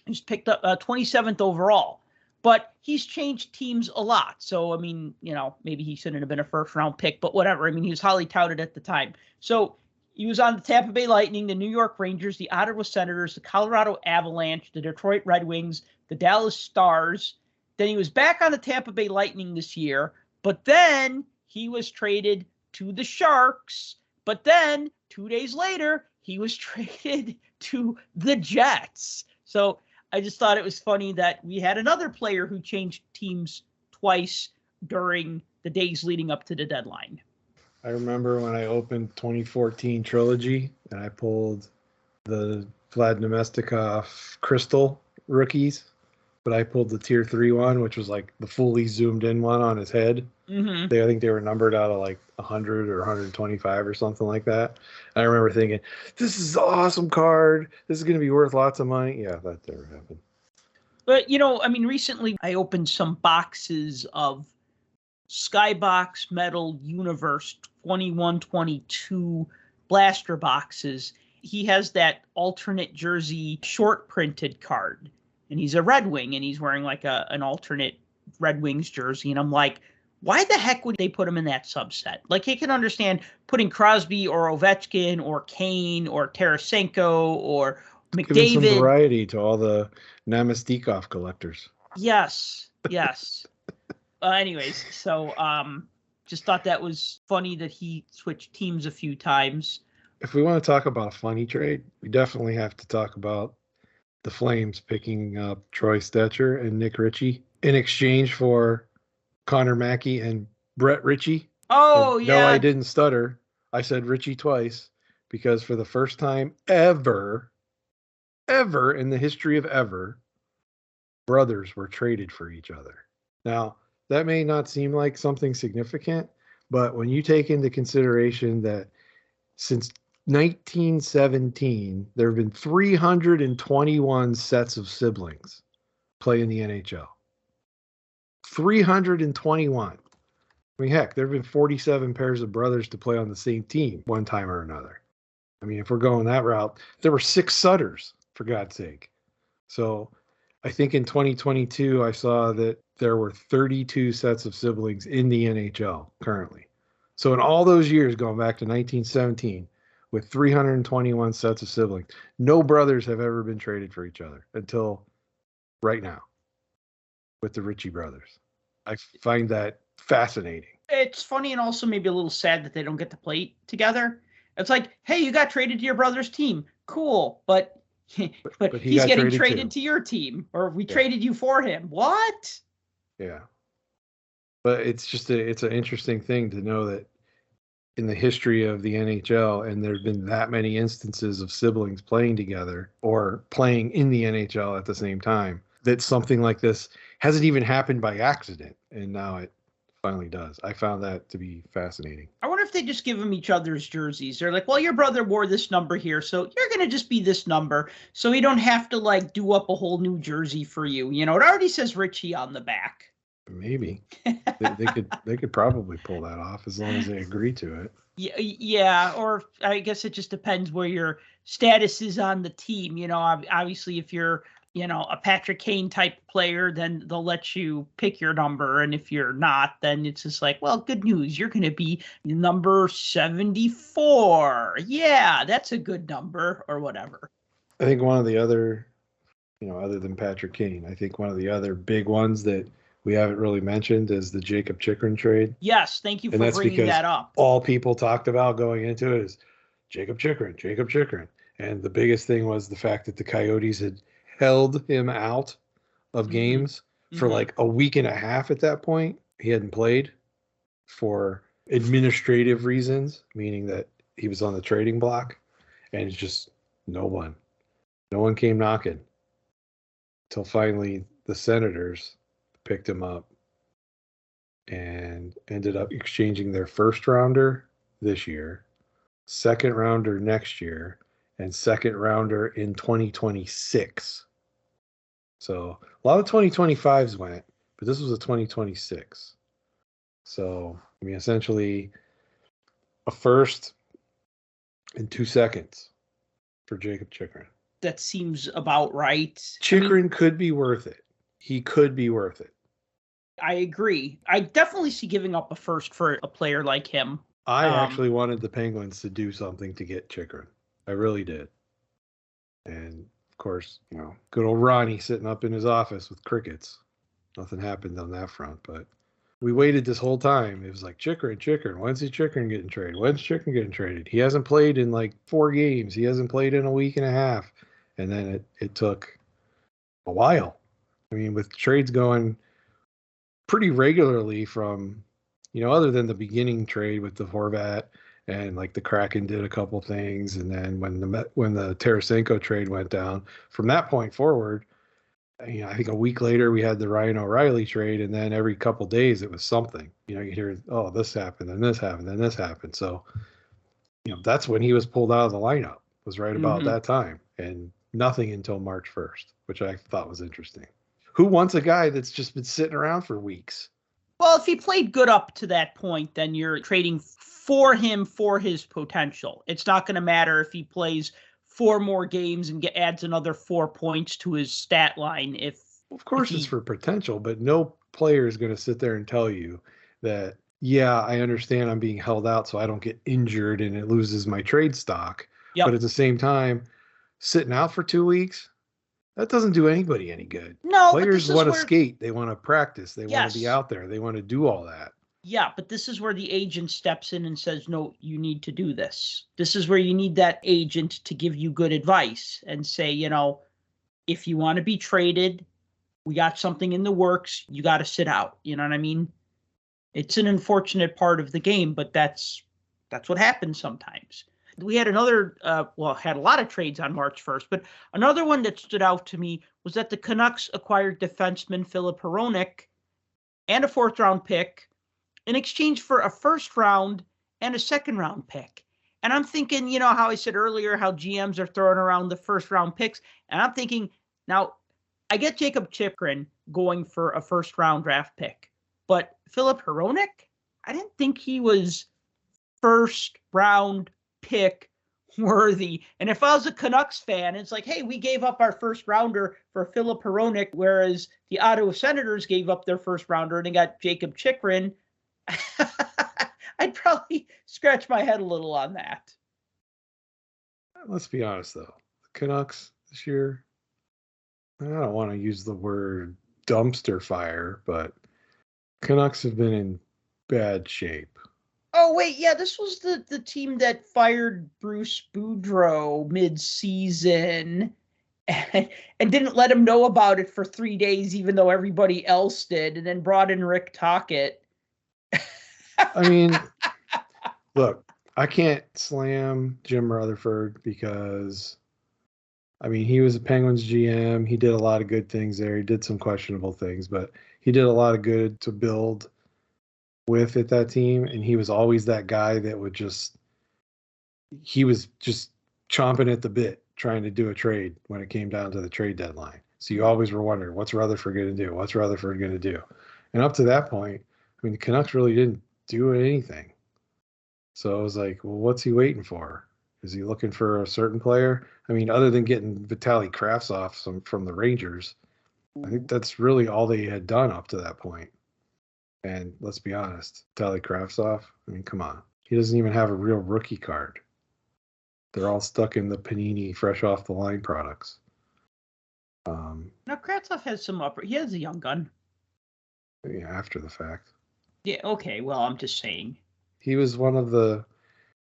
He was picked up 27th overall, but he's changed teams a lot. So, I mean, maybe he shouldn't have been a first-round pick, but whatever. I mean, he was highly touted at the time. So he was on the Tampa Bay Lightning, the New York Rangers, the Ottawa Senators, the Colorado Avalanche, the Detroit Red Wings, the Dallas Stars. Then he was back on the Tampa Bay Lightning this year, but then he was traded to the Sharks. But then 2 days later, he was traded to the Jets. So I just thought it was funny that we had another player who changed teams twice during the days leading up to the deadline.
I remember when I opened 2014 Trilogy and I pulled the Vlad Namestnikov Crystal rookies. But I pulled the tier 3 one, which was like the fully zoomed in one on his head. Mm-hmm. I think they were numbered out of like 100 or 125 or something like that. I remember thinking, this is an awesome card. This is going to be worth lots of money. Yeah, that never happened.
But, recently I opened some boxes of Skybox Metal Universe 21-22 blaster boxes. He has that alternate jersey short printed card. And he's a Red Wing, and he's wearing like an alternate Red Wings jersey. And I'm like, why the heck would they put him in that subset? Like, he can understand putting Crosby or Ovechkin or Kane or Tarasenko or McDavid.
Giving some variety to all the Namestnikov collectors.
Yes. Anyways, so just thought that was funny that he switched teams a few times.
If we want to talk about a funny trade, we definitely have to talk about the Flames picking up Troy Stecher and Nick Ritchie in exchange for Connor Mackey and Brett Ritchie.
Oh, yeah.
No, I didn't stutter. I said Ritchie twice because for the first time ever in the history of ever, brothers were traded for each other. Now, that may not seem like something significant, but when you take into consideration that since 1917, there have been 321 sets of siblings play in the NHL. 321. I mean, heck, there have been 47 pairs of brothers to play on the same team one time or another. I mean, if we're going that route, there were 6 Sutters, for God's sake. So I think in 2022, I saw that there were 32 sets of siblings in the NHL currently. So in all those years, going back to 1917, with 321 sets of siblings, no brothers have ever been traded for each other until right now with the Ritchie brothers. I find that fascinating.
It's funny and also maybe a little sad that they don't get to play together. It's like, hey, you got traded to your brother's team. Cool. But he's getting traded to your team, or we traded you for him. What?
Yeah. But it's just it's an interesting thing to know that in the history of the NHL, and there've been that many instances of siblings playing together or playing in the NHL at the same time, that something like this hasn't even happened by accident, and now it finally does. I found that to be fascinating.
I wonder if they just give them each other's jerseys. They're like, well, your brother wore this number here, so you're going to just be this number, so we don't have to, like, do up a whole new jersey for you. You know, it already says Richie on the back.
Maybe. they could probably pull that off as long as they agree to it.
Yeah, or I guess it just depends where your status is on the team. You know, obviously if you're, you know, a Patrick Kane type player, then they'll let you pick your number. And if you're not, then it's just like, well, good news. You're going to be number 74. Yeah, that's a good number, or whatever.
I think one of the other, you know, other than Patrick Kane, I think one of the other big ones that we haven't really mentioned is the Jakob Chychrun trade.
Yes, thank you for bringing that up.
All people talked about going into it is Jakob Chychrun. And the biggest thing was the fact that the Coyotes had held him out of games for like a week and a half at that point. He hadn't played for administrative reasons, meaning that he was on the trading block, and it's just no one came knocking till finally the Senators picked him up and ended up exchanging their first rounder this year, second rounder next year, and second rounder in 2026. So a lot of 2025s went, but this was a 2026. So, I mean, essentially a first and 2 seconds for Jakob Chychrun.
That seems about right.
Chychrun could be worth it. He could be worth it.
I agree. I definitely see giving up a first for a player like him.
I actually wanted the Penguins to do something to get Chychrun. I really did. And, of course, you know, good old Ronnie sitting up in his office with crickets. Nothing happened on that front, but we waited this whole time. It was like, Chychrun. When's Chychrun getting traded? When's Chychrun getting traded? He hasn't played in like 4 games. He hasn't played in a week and a half. And then it took a while. I mean, with trades going pretty regularly from, you know, other than the beginning trade with the Horvat, and like the Kraken did a couple things, and then when the Tarasenko trade went down, from that point forward, you know, I think a week later we had the Ryan O'Reilly trade, and then every couple days it was something. You know, you hear, oh, this happened, then this happened, then this happened. So, you know, that's when he was pulled out of the lineup, was right about that time, and nothing until March 1st, which I thought was interesting. Who wants a guy that's just been sitting around for weeks?
Well, if he played good up to that point, then you're trading for him for his potential. It's not going to matter if he plays 4 more games and adds another 4 points to his stat line.
Of course, it's for potential, but no player is going to sit there and tell you that, yeah, I understand I'm being held out so I don't get injured and it loses my trade stock. Yep. But at the same time, sitting out for 2 weeks, that doesn't do anybody any good.
No,
players want to skate. They want to practice. They want to be out there. They want to do all that.
Yeah, but this is where the agent steps in and says, no, you need to do this. This is where you need that agent to give you good advice and say, you know, if you want to be traded, we got something in the works. You got to sit out. You know what I mean? It's an unfortunate part of the game, but that's what happens sometimes. We had another, had a lot of trades on March 1st, but another one that stood out to me was that the Canucks acquired defenseman Filip Hronek and a 4th-round pick in exchange for a 1st round and a 2nd round pick. And I'm thinking, you know, how I said earlier, how GMs are throwing around the 1st round picks. And I'm thinking, now, I get Jakob Chychrun going for a 1st round draft pick, but Filip Hronek, I didn't think he was 1st round pick worthy. And if I was a Canucks fan, it's like, hey, we gave up our 1st rounder for Filip Hronek, whereas the Ottawa Senators gave up their 1st rounder and they got Jakob Chychrun. I'd probably scratch my head a little on that.
Let's be honest, though. The Canucks this year, I don't want to use the word dumpster fire, but Canucks have been in bad shape.
Oh, wait, yeah, this was the team that fired Bruce Boudreau mid-season and didn't let him know about it for 3 days, even though everybody else did, and then brought in Rick Tocchet.
I mean, look, I can't slam Jim Rutherford because, I mean, he was a Penguins GM. He did a lot of good things there. He did some questionable things, but he did a lot of good to build with at that team. And he was always that guy that would he was just chomping at the bit trying to do a trade when it came down to the trade deadline. So you always were wondering, what's Rutherford going to do? What's Rutherford going to do? And up to that point, I mean, the Canucks really didn't do anything. So I was like, well, what's he waiting for? Is he looking for a certain player? I mean, other than getting Vitaly Kravtsov from the Rangers, I think that's really all they had done up to that point. And let's be honest, Vitaly Kravtsov, I mean, come on. He doesn't even have a real rookie card. They're all stuck in the Panini fresh off the line products.
Now, Kravtsov has some he has a young gun.
Yeah, after the fact.
Yeah, okay, well, I'm just saying.
He was one of the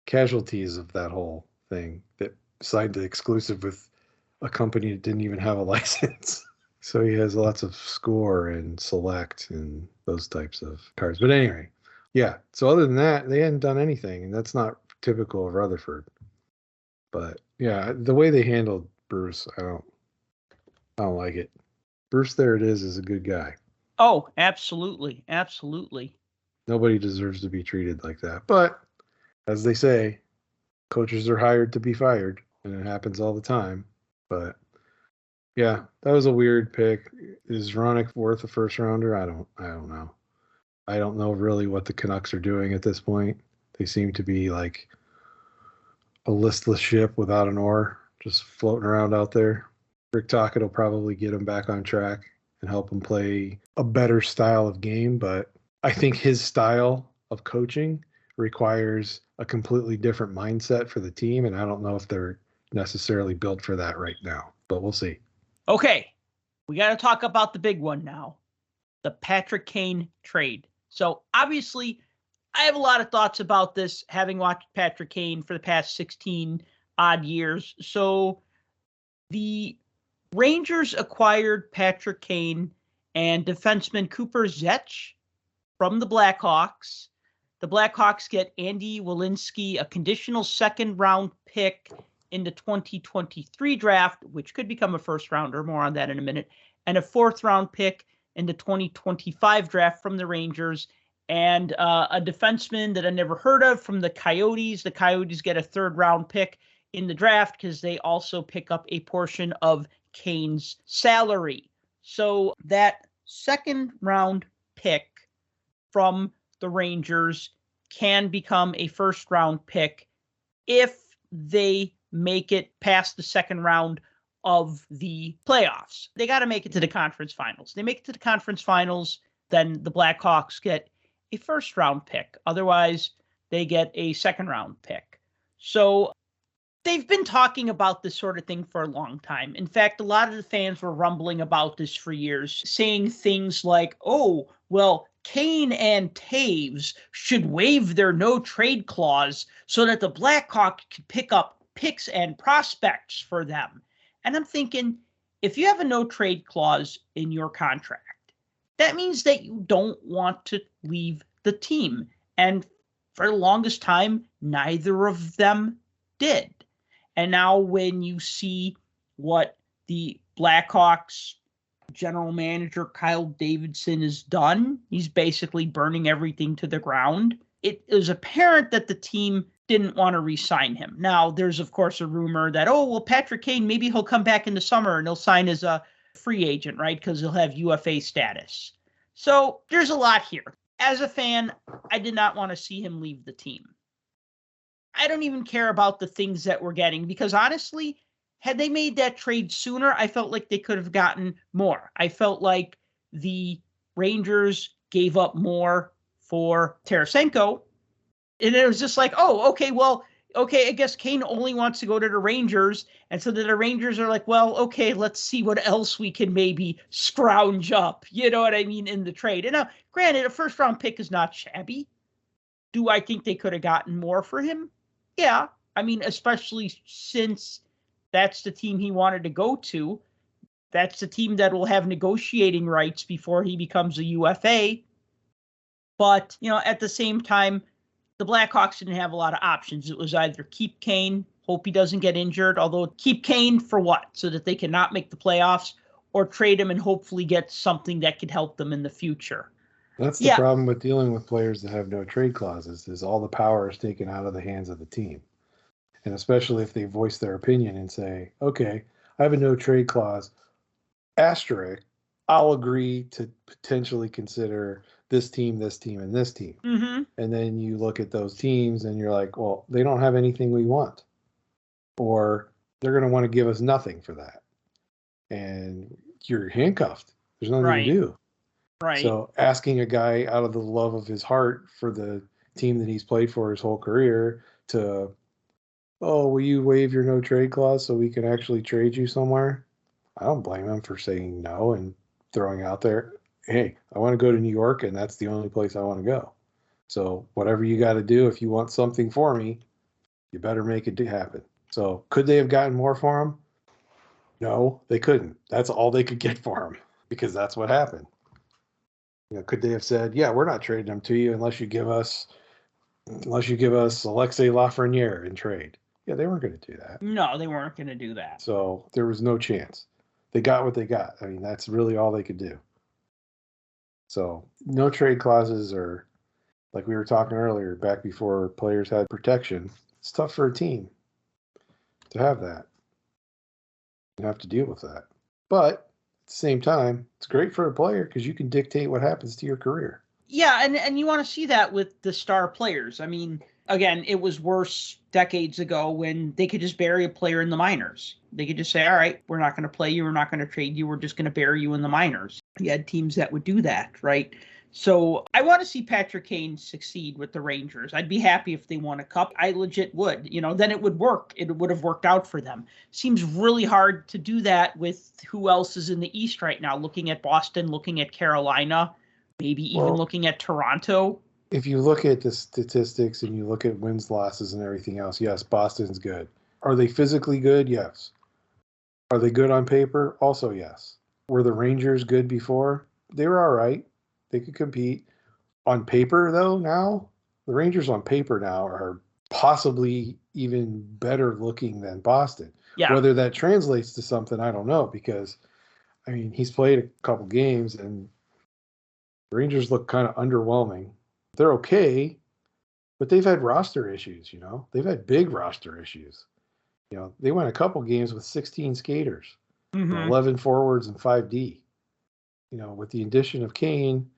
casualties of that whole thing that signed the exclusive with a company that didn't even have a license. So he has lots of score and select and those types of cards. But anyway, yeah. So other than that, they hadn't done anything, and that's not typical of Rutherford. But yeah, the way they handled Bruce, I don't like it. Bruce, there it is a good guy.
Oh, absolutely. Absolutely.
Nobody deserves to be treated like that. But as they say, coaches are hired to be fired, and it happens all the time. But yeah, that was a weird pick. Is Ronick worth a first rounder? I don't know. I don't know really what the Canucks are doing at this point. They seem to be like a listless ship without an oar, just floating around out there. Rick Tocchet will probably get him back on track and help him play a better style of game, but I think his style of coaching requires a completely different mindset for the team, and I don't know if they're necessarily built for that right now, but we'll see.
Okay, we got to talk about the big one now, the Patrick Kane trade. So obviously, I have a lot of thoughts about this, having watched Patrick Kane for the past 16 odd years. So the Rangers acquired Patrick Kane and defenseman Cooper Zech from the Blackhawks. The Blackhawks get Andy Welinski, a conditional second-round pick in the 2023 draft, which could become a first-rounder. More on that in a minute. And a fourth-round pick in the 2025 draft from the Rangers. And a defenseman that I never heard of from the Coyotes. The Coyotes get a third-round pick in the draft because they also pick up a portion of Kane's salary. So that second-round pick from the Rangers can become a first-round pick if they make it past the second round of the playoffs. They got to make it to the conference finals. They make it to the conference finals, then the Blackhawks get a first-round pick. Otherwise, they get a second-round pick. So they've been talking about this sort of thing for a long time. In fact, a lot of the fans were rumbling about this for years, saying things like, oh, well, Kane and Taves should waive their no-trade clause so that the Blackhawks could pick up picks and prospects for them. And I'm thinking, if you have a no-trade clause in your contract, that means that you don't want to leave the team. And for the longest time, neither of them did. And now when you see what the Blackhawks general manager Kyle Davidson has done, he's basically burning everything to the ground. It is apparent that the team didn't want to re-sign him. Now, there's, of course, a rumor that, oh, well, Patrick Kane, maybe he'll come back in the summer and he'll sign as a free agent, right? Because he'll have UFA status. So there's a lot here. As a fan, I did not want to see him leave the team. I don't even care about the things that we're getting because, honestly, had they made that trade sooner, I felt like they could have gotten more. I felt like the Rangers gave up more for Tarasenko. And it was just like, oh, okay, well, okay, I guess Kane only wants to go to the Rangers. And so the Rangers are like, well, okay, let's see what else we can maybe scrounge up, you know what I mean, in the trade. And now, granted, a first-round pick is not shabby. Do I think they could have gotten more for him? Yeah. I mean, especially since that's the team he wanted to go to. That's the team that will have negotiating rights before he becomes a UFA. But, you know, at the same time, the the Blackhawks didn't have a lot of options. It was either keep Kane, hope he doesn't get injured, although keep Kane for what? So that they cannot make the playoffs, or trade him and hopefully get something that could help them in the future.
That's the problem with dealing with players that have no trade clauses, is all the power is taken out of the hands of the team. And especially if they voice their opinion and say, okay, I have a no trade clause, asterisk, I'll agree to potentially consider this team, and this team.
Mm-hmm.
And then you look at those teams and you're like, well, they don't have anything we want. Or they're going to want to give us nothing for that. And you're handcuffed. There's nothing to do.
Right.
So asking a guy out of the love of his heart for the team that he's played for his whole career to, oh, will you waive your no trade clause so we can actually trade you somewhere? I don't blame him for saying no and throwing out there, hey, I want to go to New York and that's the only place I want to go. So whatever you got to do, if you want something for me, you better make it happen. So could they have gotten more for him? No, they couldn't. That's all they could get for him because that's what happened. You know, could they have said, yeah, we're not trading him to you unless you give us Alexei Lafreniere in trade? Yeah, they weren't going to do that.
No, they weren't going to do that.
So there was no chance. They got what they got. I mean, that's really all they could do. So no trade clauses are, like we were talking earlier, back before players had protection. It's tough for a team to have that. You have to deal with that. But at the same time, it's great for a player because you can dictate what happens to your career.
Yeah, and you want to see that with the star players. I mean, again, it was worse decades ago when they could just bury a player in the minors. They could just say, all right, we're not going to play you. We're not going to trade you. We're just going to bury you in the minors. You had teams that would do that, right? So I want to see Patrick Kane succeed with the Rangers. I'd be happy if they won a cup. I legit would. You know, then it would work. It would have worked out for them. Seems really hard to do that with who else is in the East right now. Looking at Boston, looking at Carolina, maybe even looking at Toronto.
If you look at the statistics and you look at wins, losses, and everything else, yes, Boston's good. Are they physically good? Yes. Are they good on paper? Also, yes. Were the Rangers good before? They were all right. They could compete. On paper, though, now, the Rangers on paper now are possibly even better looking than Boston.
Yeah.
Whether that translates to something, I don't know, because, I mean, he's played a couple games, and the Rangers look kind of underwhelming. They're okay, but they've had roster issues, you know. They've had big roster issues. You know, they won a couple games with 16 skaters, 11 forwards, and 5D. You know, with the addition of Kane,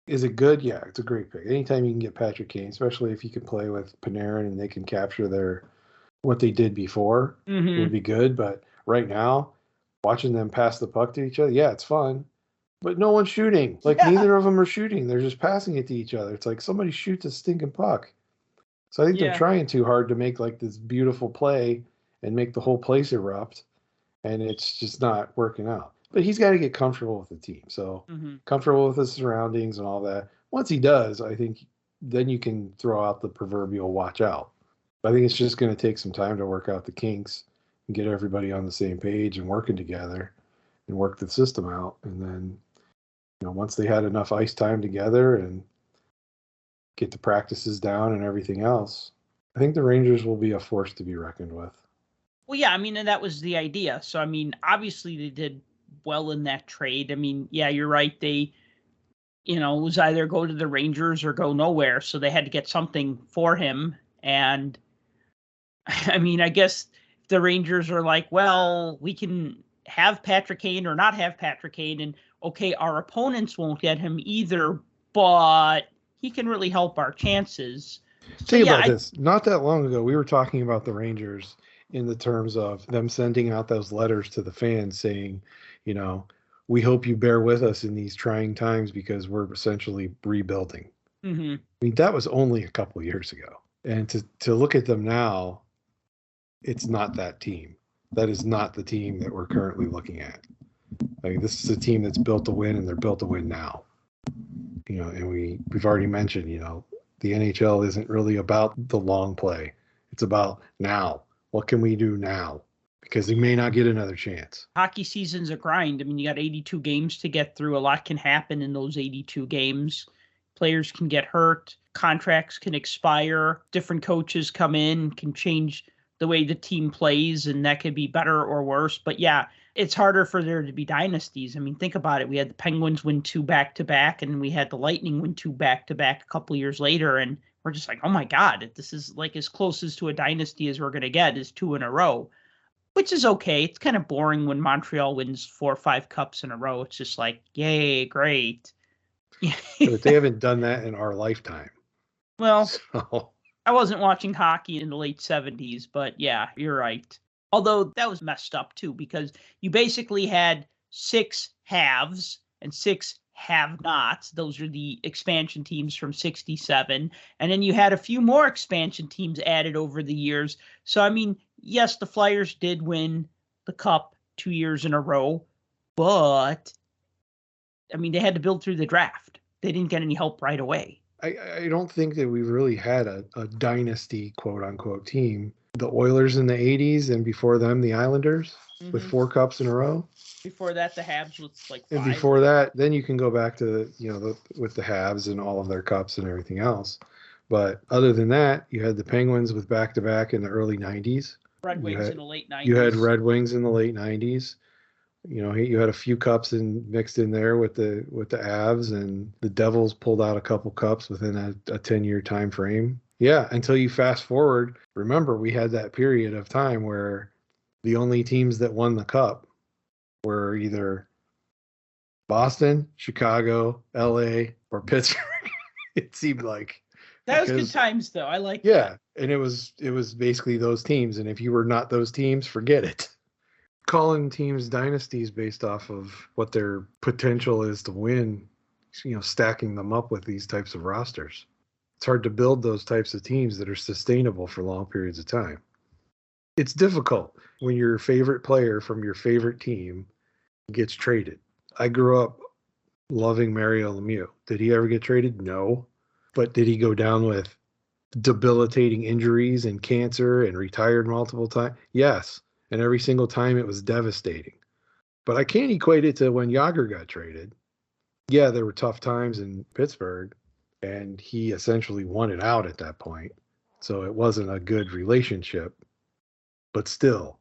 is it good? Yeah, it's a great pick. Anytime you can get Patrick Kane, especially if you can play with Panarin and they can capture what they did before, it would be good. But right now, watching them pass the puck to each other, yeah, it's fun. But no one's shooting. Like, neither of them are shooting. They're just passing it to each other. It's like somebody shoots a stinking puck. So I think they're trying too hard to make, like, this beautiful play and make the whole place erupt. And it's just not working out. But he's got to get comfortable with the team. So comfortable with his surroundings and all that. Once he does, I think then you can throw out the proverbial watch out. But I think it's just going to take some time to work out the kinks and get everybody on the same page and working together and work the system out. And then, you know, once they had enough ice time together and get the practices down and everything else, I think the Rangers will be a force to be reckoned with.
Well, yeah, I mean, and that was the idea. So, I mean, obviously they did well in that trade. I mean, yeah, you're right. They, you know, it was either go to the Rangers or go nowhere. So they had to get something for him. And I mean, I guess the Rangers are like, well, we can have Patrick Kane or not have Patrick Kane. And okay, our opponents won't get him either, but he can really help our chances.
Think about this. Not that long ago, we were talking about the Rangers in the terms of them sending out those letters to the fans saying, you know, we hope you bear with us in these trying times because we're essentially rebuilding. I mean, that was only a couple of years ago. And to look at them now, it's not that team. That is not the team that we're currently looking at. I mean, this is a team that's built to win, and they're built to win now. You know, and we've already mentioned, you know, the NHL isn't really about the long play. It's about now. What can we do now? Because they may not get another chance.
Hockey season's a grind. I mean, you got 82 games to get through. A lot can happen in those 82 games. Players can get hurt. contracts can expire, different coaches come in, can change the way the team plays, and that could be better or worse. But yeah, it's harder for there to be dynasties. I mean, think about it. We had the Penguins win 2 back-to-back, and we had the Lightning win 2 back-to-back a couple years later, and we're just like, oh my God, this is like as close as to a dynasty as we're going to get is 2 in a row, which is okay. It's kind of boring when Montreal wins 4 or 5 cups in a row. It's just like, yay, great.
But they haven't done that in our lifetime.
Well,
so.
I wasn't watching hockey in the late 70s, but yeah, you're right. Although that was messed up too, because you basically had 6 halves and 6 have-nots. Those are the expansion teams from 67. And then you had a few more expansion teams added over the years. So, I mean, yes, the Flyers did win the Cup 2 years in a row, but, I mean, they had to build through the draft. They didn't get any help right away.
I don't think that we've really had a dynasty, quote-unquote, team. The Oilers in the 80s, and before them, the Islanders, with 4 cups in a row.
Before that, the Habs with like 5.
And before that, then you can go back to, with the Habs and all of their cups and everything else. But other than that, you had the Penguins with back-to-back in the early 90s.
Red Wings in the late 90s.
You had Red Wings in the late 90s. You had a few cups mixed in there with the Avs, and the Devils pulled out a couple cups within a 10-year time frame. Yeah, until you fast forward. Remember, we had that period of time where the only teams that won the cup were either Boston, Chicago, LA, or Pittsburgh. It seemed like.
That was good times, though. I like that.
Yeah, and it was basically those teams, and if you were not those teams, forget it. Calling teams dynasties based off of what their potential is to win, stacking them up with these types of rosters. It's hard to build those types of teams that are sustainable for long periods of time. It's difficult when your favorite player from your favorite team gets traded. I grew up loving Mario Lemieux. Did he ever get traded? No. But did he go down with debilitating injuries and cancer and retired multiple times? Yes. And every single time it was devastating. But I can't equate it to when Jágr got traded. Yeah, there were tough times in Pittsburgh, and he essentially won it out at that point. So it wasn't a good relationship. But still,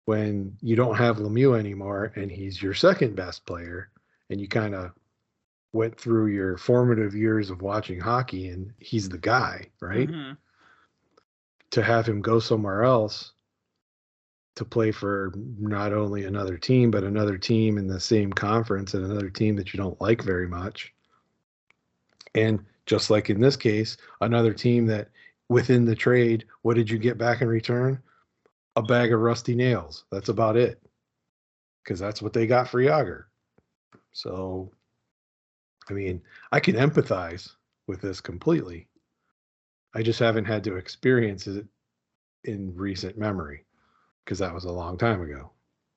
when you don't have Lemieux anymore and he's your second best player, and you kind of went through your formative years of watching hockey and he's the guy, right? Mm-hmm. To have him go somewhere else to play for not only another team, but another team in the same conference and another team that you don't like very much. And just like in this case, another team that within the trade, what did you get back in return? A bag of rusty nails. That's about it. Because that's what they got for Jágr. So, I mean, I can empathize with this completely. I just haven't had to experience it in recent memory, because that was a long time ago.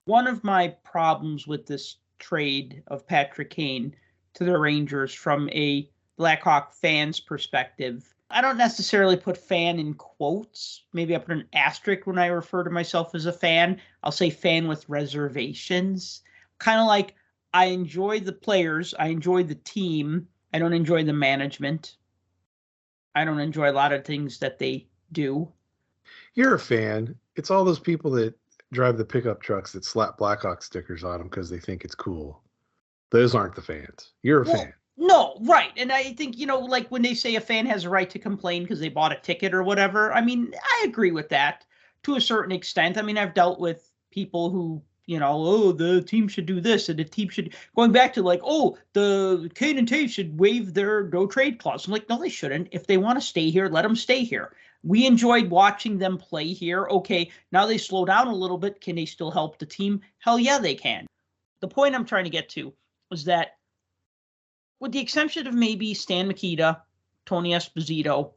One of my problems with this trade of Patrick Kane to the Rangers from a Blackhawk fan's perspective, I don't necessarily put fan in quotes. Maybe I put an asterisk when I refer to myself as a fan. I'll say fan with reservations. Kind of like I enjoy the players. I enjoy the team. I don't enjoy the management. I don't enjoy a lot of things that they do.
You're a fan. It's all those people that drive the pickup trucks that slap Blackhawk stickers on them because they think it's cool. Those aren't the fans. You're a fan.
No, right. And I think, like when they say a fan has a right to complain because they bought a ticket or whatever, I mean, I agree with that to a certain extent. I mean, I've dealt with people who, the team should do this and the team should, going back to the Kane and Tate should waive their no trade clause. I'm like, no, they shouldn't. If they want to stay here, let them stay here. We enjoyed watching them play here. Okay, now they slow down a little bit. Can they still help the team? Hell yeah, they can. The point I'm trying to get to was that with the exception of maybe Stan Mikita, Tony Esposito,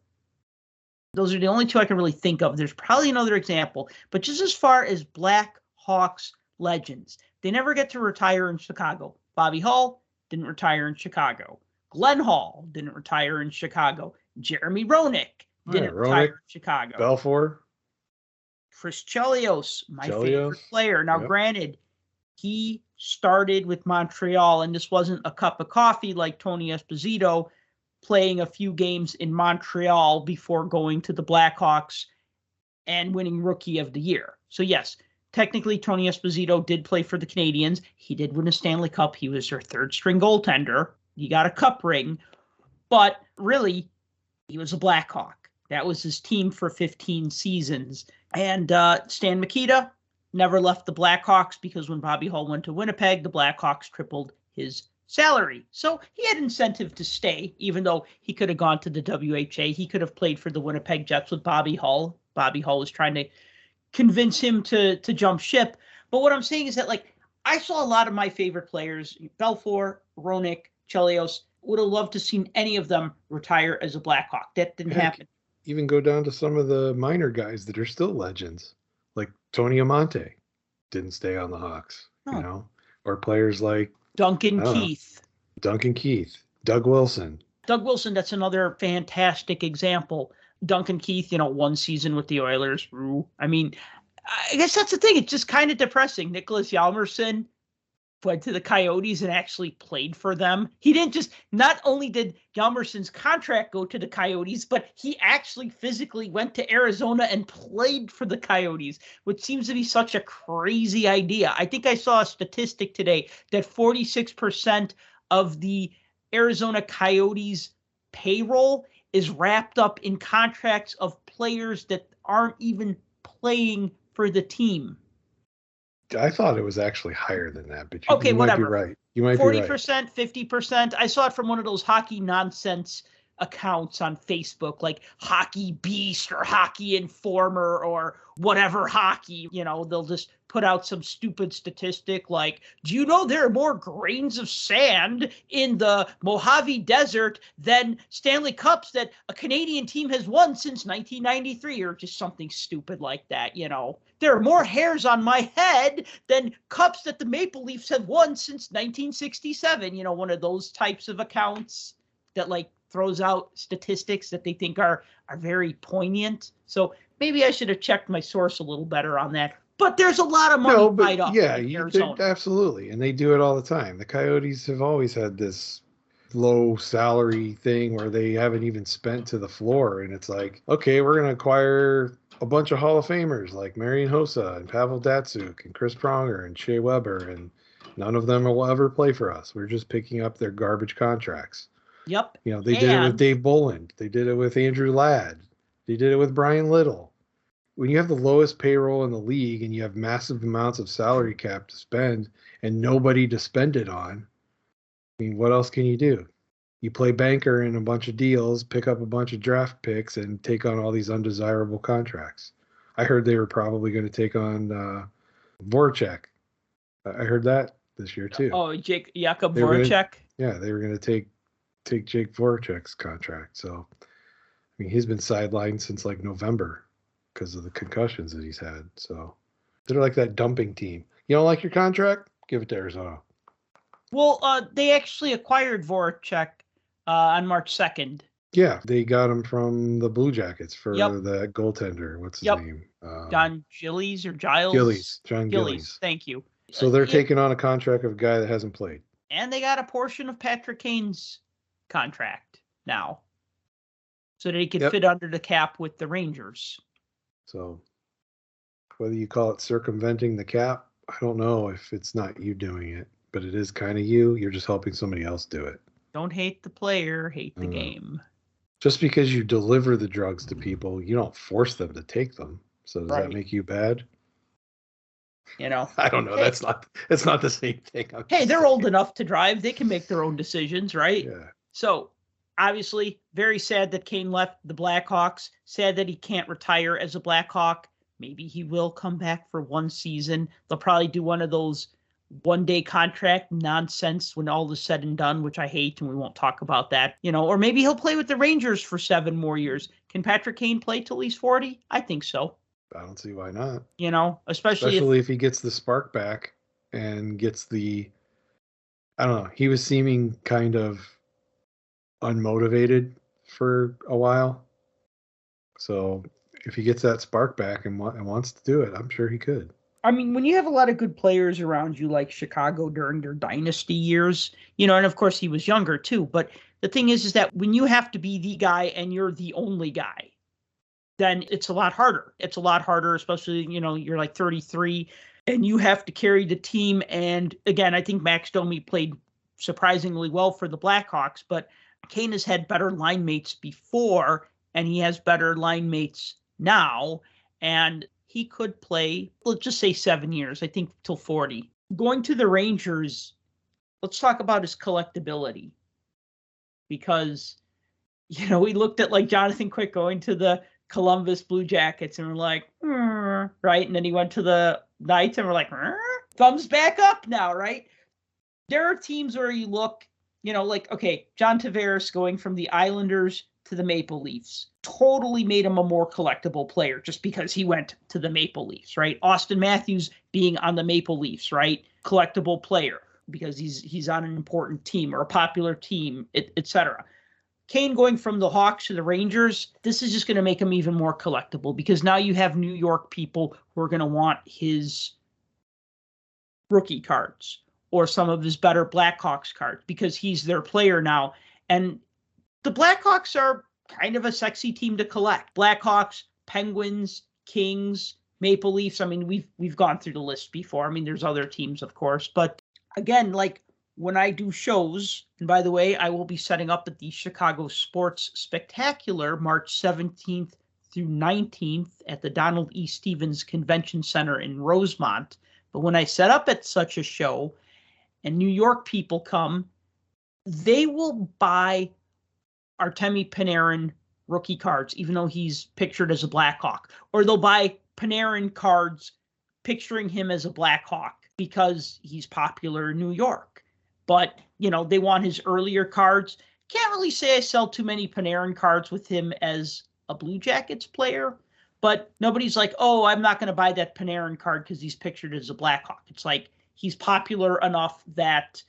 those are the only two I can really think of. There's probably another example. But just as far as Blackhawks legends, they never get to retire in Chicago. Bobby Hull didn't retire in Chicago. Glenn Hall didn't retire in Chicago. Jeremy Roenick didn't retire in Chicago.
Belfour.
Chris Chelios, my favorite player. Now, granted, he started with Montreal, and this wasn't a cup of coffee like Tony Esposito, playing a few games in Montreal before going to the Blackhawks and winning Rookie of the Year. So yes, technically Tony Esposito did play for the Canadiens. He did win a Stanley Cup. He was their third string goaltender. He got a cup ring, but really he was a Blackhawk. That was his team for 15 seasons. And Stan Mikita never left the Blackhawks because when Bobby Hull went to Winnipeg, the Blackhawks tripled his salary. So he had incentive to stay, even though he could have gone to the WHA. He could have played for the Winnipeg Jets with Bobby Hull. Bobby Hull was trying to convince him to jump ship. But what I'm saying is that, like, I saw a lot of my favorite players, Belfour, Roenick, Chelios, would have loved to seen any of them retire as a Blackhawk. That didn't happen.
Even go down to some of the minor guys that are still legends, like Tony Amonte didn't stay on the Hawks, or players like
Duncan Keith,
Doug Wilson.
That's another fantastic example. Duncan Keith, 1 season with the Oilers. I mean, I guess that's the thing. It's just kind of depressing. Nicholas Hjalmarsson went to the Coyotes and actually played for them. He didn't just, not only did Hjalmarsson's contract go to the Coyotes, but he actually physically went to Arizona and played for the Coyotes, which seems to be such a crazy idea. I think I saw a statistic today that 46% of the Arizona Coyotes payroll is wrapped up in contracts of players that aren't even playing for the team.
I thought it was actually higher than that, but you
whatever.
Might be right. You might
40%,
be right.
50%. I saw it from one of those hockey nonsense accounts on Facebook, like Hockey Beast or Hockey Informer or whatever hockey. They'll just put out some stupid statistic like, do you know there are more grains of sand in the Mojave Desert than Stanley Cups that a Canadian team has won since 1993, or just something stupid like that. There are more hairs on my head than cups that the Maple Leafs have won since 1967. One of those types of accounts that like throws out statistics that they think are very poignant. So maybe I should have checked my source a little better on that. But there's a lot of money tied up in Arizona.
Absolutely. And they do it all the time. The Coyotes have always had this low salary thing where they haven't even spent to the floor. And it's like, okay, we're going to acquire a bunch of Hall of Famers like Marian Hossa and Pavel Datsyuk and Chris Pronger and Shea Weber, and none of them will ever play for us. We're just picking up their garbage contracts.
Yep.
They did it with Dave Bolland. They did it with Andrew Ladd. They did it with Brian Little. When you have the lowest payroll in the league and you have massive amounts of salary cap to spend and nobody to spend it on, I mean, what else can you do? You play banker in a bunch of deals, pick up a bunch of draft picks, and take on all these undesirable contracts. I heard they were probably going to take on Voracek. I heard that this year too.
Oh, Jakob Voracek?
They were going to take Jake Voracek's contract. So, I mean, he's been sidelined since like November because of the concussions that he's had. So they're like that dumping team. You don't like your contract? Give it to Arizona.
Well, they actually acquired Voracek on March 2nd.
Yeah, they got him from the Blue Jackets for that goaltender. What's his name?
John Gillies or Giles?
John Gillies.
Thank you.
So they're taking on a contract of a guy that hasn't played.
And they got a portion of Patrick Kane's contract now, so that he could fit under the cap with the Rangers.
So whether you call it circumventing the cap, I don't know if it's not you doing it, but it is kind of you. You're just helping somebody else do it.
Don't hate the player, hate the game.
Just because you deliver the drugs to people, you don't force them to take them. So does that make you bad? I don't know. Hey, that's not the same thing.
Hey, they're old enough to drive. They can make their own decisions, right?
Yeah.
So obviously very sad that Kane left the Blackhawks. Sad that he can't retire as a Blackhawk. Maybe he will come back for one season. They'll probably do one of those one-day contract nonsense when all is said and done, which I hate, and we won't talk about that. Or maybe he'll play with the Rangers for 7 more years. Can Patrick Kane play till he's 40? I think so.
I don't see why not.
Especially
if he gets the spark back and gets the, I don't know, he was seeming kind of unmotivated for a while. So if he gets that spark back and wants to do it, I'm sure he could.
I mean, when you have a lot of good players around you, like Chicago during their dynasty years, and of course he was younger too, but the thing is that when you have to be the guy and you're the only guy, then it's a lot harder. It's a lot harder, especially, you're like 33 and you have to carry the team. And again, I think Max Domi played surprisingly well for the Blackhawks, but Kane has had better line mates before and he has better line mates now. And he could play, let's just say 7 years, I think till 40. Going to the Rangers, let's talk about his collectability. Because, we looked at like Jonathan Quick going to the Columbus Blue Jackets and we're like, right? And then he went to the Knights and we're like, thumbs back up now, right? There are teams where you look, like, okay, John Tavares going from the Islanders to the Maple Leafs totally made him a more collectible player just because he went to the Maple Leafs, right? Austin Matthews being on the Maple Leafs, right? Collectible player because he's on an important team or a popular team, etc. Kane going from the Hawks to the Rangers, this is just going to make him even more collectible because now you have New York people who are going to want his rookie cards or some of his better Blackhawks cards because he's their player now. And the Blackhawks are kind of a sexy team to collect. Blackhawks, Penguins, Kings, Maple Leafs. I mean, we've gone through the list before. I mean, there's other teams, of course. But again, like when I do shows, and by the way, I will be setting up at the Chicago Sports Spectacular March 17th through 19th at the Donald E. Stevens Convention Center in Rosemont. But when I set up at such a show and New York people come, they will buy Artemi Panarin rookie cards, even though he's pictured as a Blackhawk. Or they'll buy Panarin cards picturing him as a Blackhawk because he's popular in New York. But, they want his earlier cards. Can't really say I sell too many Panarin cards with him as a Blue Jackets player. But nobody's like, oh, I'm not going to buy that Panarin card because he's pictured as a Blackhawk. It's like he's popular enough that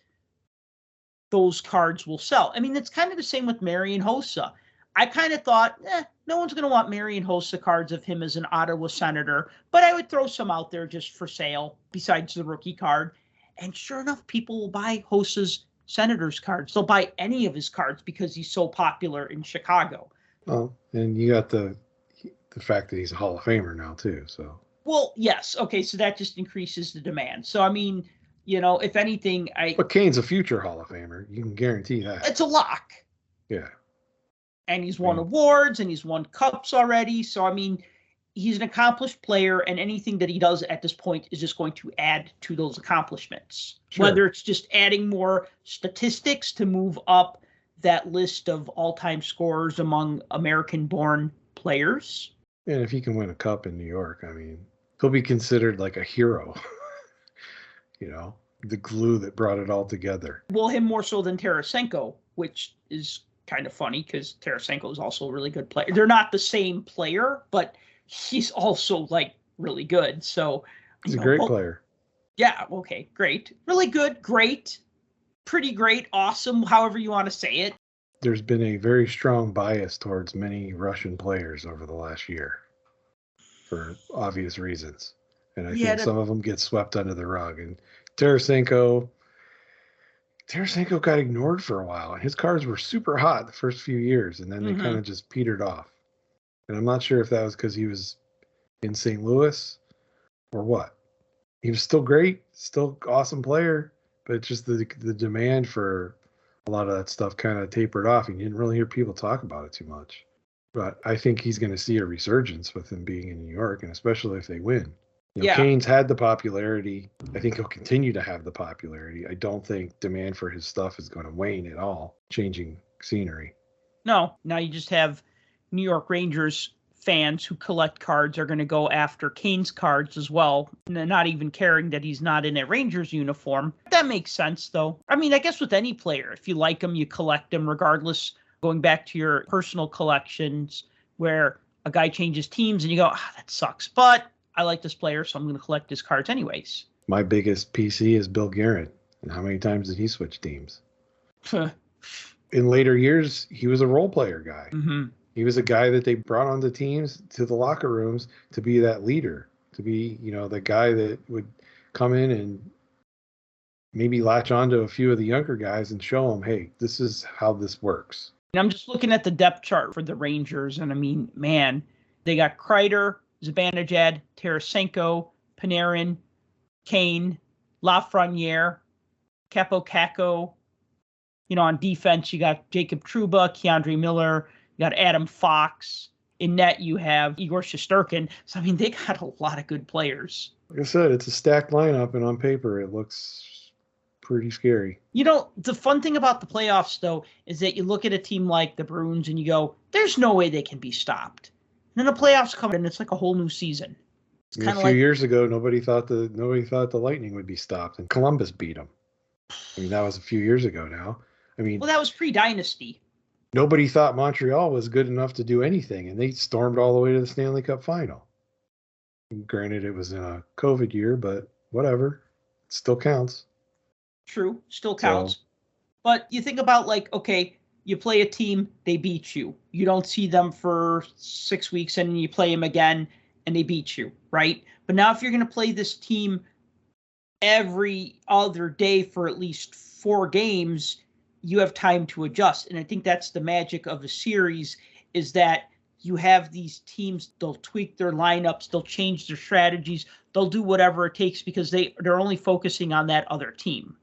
those cards will sell. I mean, it's kind of the same with Marian Hossa. I kind of thought, no one's going to want Marian Hossa cards of him as an Ottawa Senator, but I would throw some out there just for sale besides the rookie card. And sure enough, people will buy Hossa's Senators cards. They'll buy any of his cards because he's so popular in Chicago.
Oh, and you got the fact that he's a Hall of Famer now too. So. Well,
yes. Okay, so that just increases the demand. So I mean, if anything,
But Kane's a future Hall of Famer. You can guarantee that.
It's a lock.
Yeah.
And he's won awards and he's won cups already. So, I mean, he's an accomplished player and anything that he does at this point is just going to add to those accomplishments. Sure. Whether it's just adding more statistics to move up that list of all-time scorers among American-born players.
And if he can win a cup in New York, I mean, he'll be considered like a hero. The glue that brought it all together.
Well, him more so than Tarasenko, which is kind of funny because Tarasenko is also a really good player. They're not the same player, but he's also like really good. So
he's a great player.
Yeah. Okay. Great. Really good. Great. Pretty great. Awesome. However you want to say it.
There's been a very strong bias towards many Russian players over the last year for obvious reasons. And I think some of them get swept under the rug. And Tarasenko got ignored for a while. And his cards were super hot the first few years. And then they kind of just petered off. And I'm not sure if that was because he was in St. Louis or what. He was still great, still awesome player. But just the demand for a lot of that stuff kind of tapered off. And you didn't really hear people talk about it too much. But I think he's going to see a resurgence with him being in New York. And especially if they win. Kane's had the popularity. I think he'll continue to have the popularity. I don't think demand for his stuff is going to wane at all, changing scenery.
No. Now you just have New York Rangers fans who collect cards are going to go after Kane's cards as well, not even caring that he's not in a Rangers uniform. That makes sense, though. I mean, I guess with any player, if you like him, you collect him regardless. Going back to your personal collections where a guy changes teams and you go, that sucks. But I like this player, so I'm going to collect his cards anyways.
My biggest PC is Bill Guerin. And how many times did he switch teams? In later years, he was a role player guy. Mm-hmm. He was a guy that they brought onto teams to the locker rooms to be that leader, to be, the guy that would come in and maybe latch on to a few of the younger guys and show them, hey, this is how this works.
And I'm just looking at the depth chart for the Rangers, and I mean, man, they got Kreider, Zibanejad, Tarasenko, Panarin, Kane, Lafreniere, Capo Caco. On defense, you got Jacob Trouba, Keandre Miller, you got Adam Fox. In net, you have Igor Shesterkin. So, I mean, they got a lot of good players.
Like I said, it's a stacked lineup, and on paper, it looks pretty scary.
The fun thing about the playoffs, though, is that you look at a team like the Bruins and you go, there's no way they can be stopped. And then the playoffs come and it's like a whole new season. It's
a few years ago, nobody thought the Lightning would be stopped, and Columbus beat them. I mean, that was a few years ago now. I mean,
well, that was pre-dynasty.
Nobody thought Montreal was good enough to do anything, and they stormed all the way to the Stanley Cup final. Granted, it was in a COVID year, but whatever. It still counts.
True, still counts. But you think about, okay, you play a team, they beat you. You don't see them for 6 weeks, and you play them again, and they beat you, right? But now if you're going to play this team every other day for at least 4 games, you have time to adjust. And I think that's the magic of a series, is that you have these teams, they'll tweak their lineups, they'll change their strategies, they'll do whatever it takes because they're only focusing on that other team,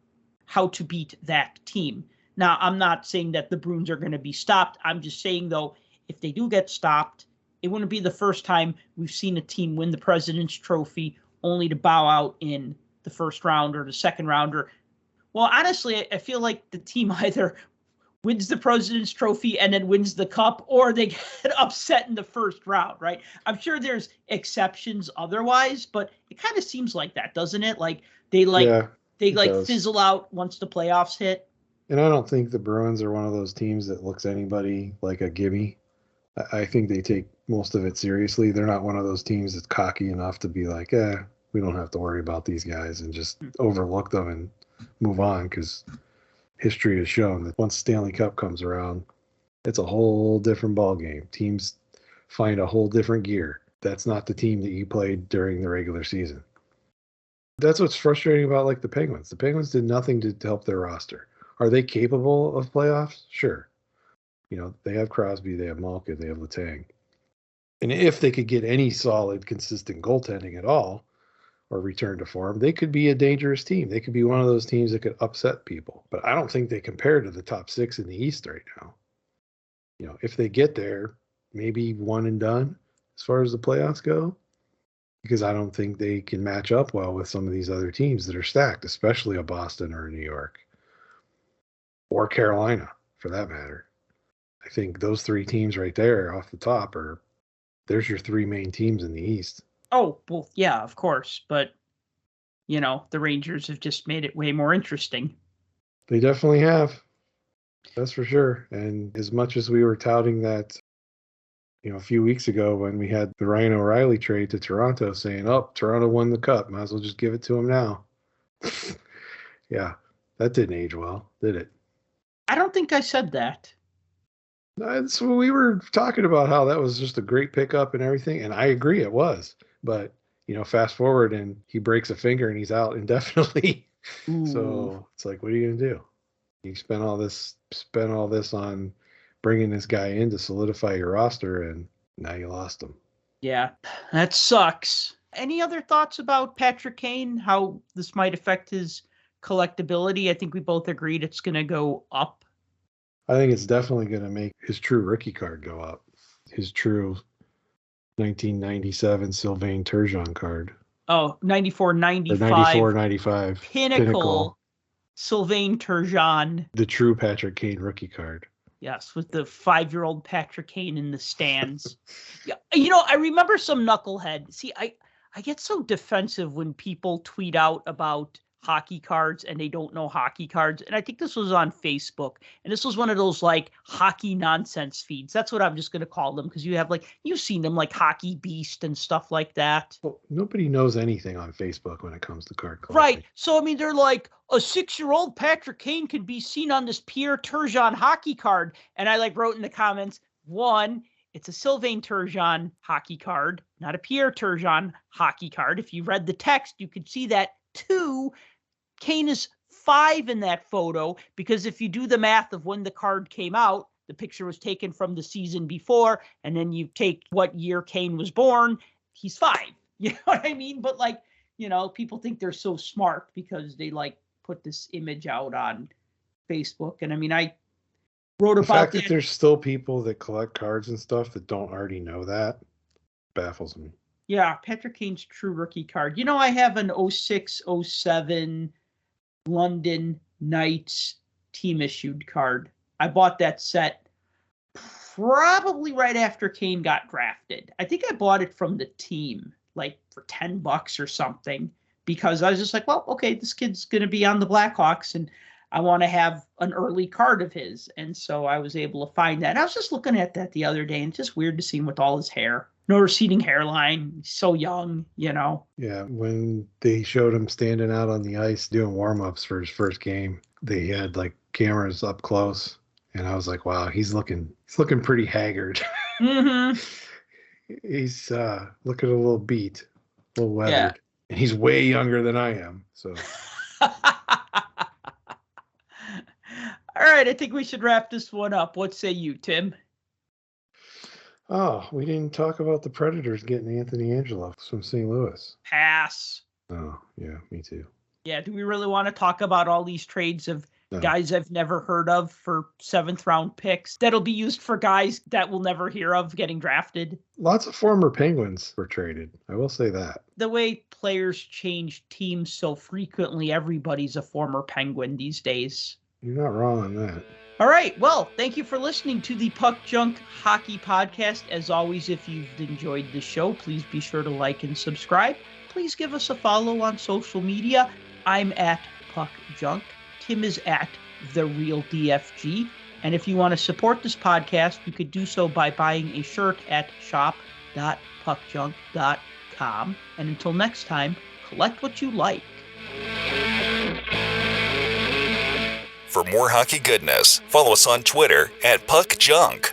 how to beat that team. Now, I'm not saying that the Bruins are going to be stopped. I'm just saying, though, if they do get stopped, it wouldn't be the first time we've seen a team win the President's Trophy only to bow out in the first round or the second round. Well, honestly, I feel like the team either wins the President's Trophy and then wins the Cup, or they get upset in the first round, right? I'm sure there's exceptions otherwise, but it kind of seems like that, doesn't it? They fizzle out once the playoffs hit.
And I don't think the Bruins are one of those teams that looks anybody like a gimme. I think they take most of it seriously. They're not one of those teams that's cocky enough to be like, we don't have to worry about these guys and just overlook them and move on, because history has shown that once Stanley Cup comes around, it's a whole different ball game. Teams find a whole different gear. That's not the team that you played during the regular season. That's what's frustrating about the Penguins. The Penguins did nothing to help their roster. Are they capable of playoffs? Sure. They have Crosby, they have Malkin, they have Letang. And if they could get any solid, consistent goaltending at all, or return to form, they could be a dangerous team. They could be one of those teams that could upset people. But I don't think they compare to the top 6 in the East right now. If they get there, maybe one and done as far as the playoffs go, because I don't think they can match up well with some of these other teams that are stacked, especially a Boston or a New York or Carolina, for that matter. I think those 3 teams right there off the top there's your 3 main teams in the East.
Oh, well, yeah, of course. But, the Rangers have just made it way more interesting.
They definitely have. That's for sure. And as much as we were touting that, a few weeks ago when we had the Ryan O'Reilly trade to Toronto saying, Toronto won the Cup, might as well just give it to them now. Yeah, that didn't age well, did it?
I don't think I said that.
So we were talking about how that was just a great pickup and everything, and I agree it was. But, fast forward and he breaks a finger and he's out indefinitely.
Ooh.
So it's like, what are you going to do? You spent all this on bringing this guy in to solidify your roster, and now you lost him.
Yeah, that sucks. Any other thoughts about Patrick Kane, how this might affect his collectability? I think we both agreed it's going to go up.
I think it's definitely going to make his true rookie card go up. His true 1997 Sylvain Turgeon card.
Oh, 94-95.
94-95.
Pinnacle Sylvain Turgeon.
The true Patrick Kane rookie card.
Yes, with the 5-year-old Patrick Kane in the stands. Yeah, I remember some knucklehead. See, I get so defensive when people tweet out about hockey cards and they don't know hockey cards. And I think this was on Facebook, and this was one of those hockey nonsense feeds. That's what I'm just going to call them, because you have you've seen them Hockey Beast and stuff like that.
Well, nobody knows anything on Facebook when it comes to card collecting.
Right. So, they're a 6-year-old Patrick Kane can be seen on this Pierre Turgeon hockey card. And I wrote in the comments, 1, it's a Sylvain Turgeon hockey card, not a Pierre Turgeon hockey card. If you read the text, you could see that. 2, Kane is 5 in that photo, because if you do the math of when the card came out, the picture was taken from the season before, and then you take what year Kane was born, he's 5. You know what I mean? But like, you know, people think they're so smart because they like put this image out on Facebook. And I mean, I wrote about
the fact that there's still people that collect cards and stuff that don't already know that baffles me.
Yeah, Patrick Kane's true rookie card. You know, I have an 06-07 London Knights team issued card. I bought that set probably right after Kane got drafted. I think I bought it from the team, like for $10 or something, because I was just like, well, okay, this kid's going to be on the Blackhawks and I want to have an early card of his. And so I was able to find that. And I was just looking at that the other day, and it's just weird to see him with all his hair. No receding hairline. He's so young, you know.
Yeah, when they showed him standing out on the ice doing warm-ups for his first game, they had like cameras up close, and I was like, wow, he's looking pretty haggard.
Mm-hmm.
He's looking a little beat, a little weathered. Yeah. And he's way younger than I am. So
all right, I think we should wrap this one up. What say you, Tim?
Oh, we didn't talk about the Predators getting Anthony Angelov from St. Louis.
Pass.
Oh, yeah, me too.
Yeah, do we really want to talk about all these trades of guys I've never heard of for 7th-round picks that'll be used for guys that we'll never hear of getting drafted?
Lots of former Penguins were traded. I will say that.
The way players change teams so frequently, everybody's a former Penguin these days.
You're not wrong on that.
All right. Well, thank you for listening to the Puck Junk Hockey Podcast. As always, if you've enjoyed the show, please be sure to like and subscribe. Please give us a follow on social media. I'm at Puck Junk. Tim is at The Real DFG. And if you want to support this podcast, you could do so by buying a shirt at shop.puckjunk.com. And until next time, collect what you like.
For more hockey goodness, follow us on Twitter at PuckJunk.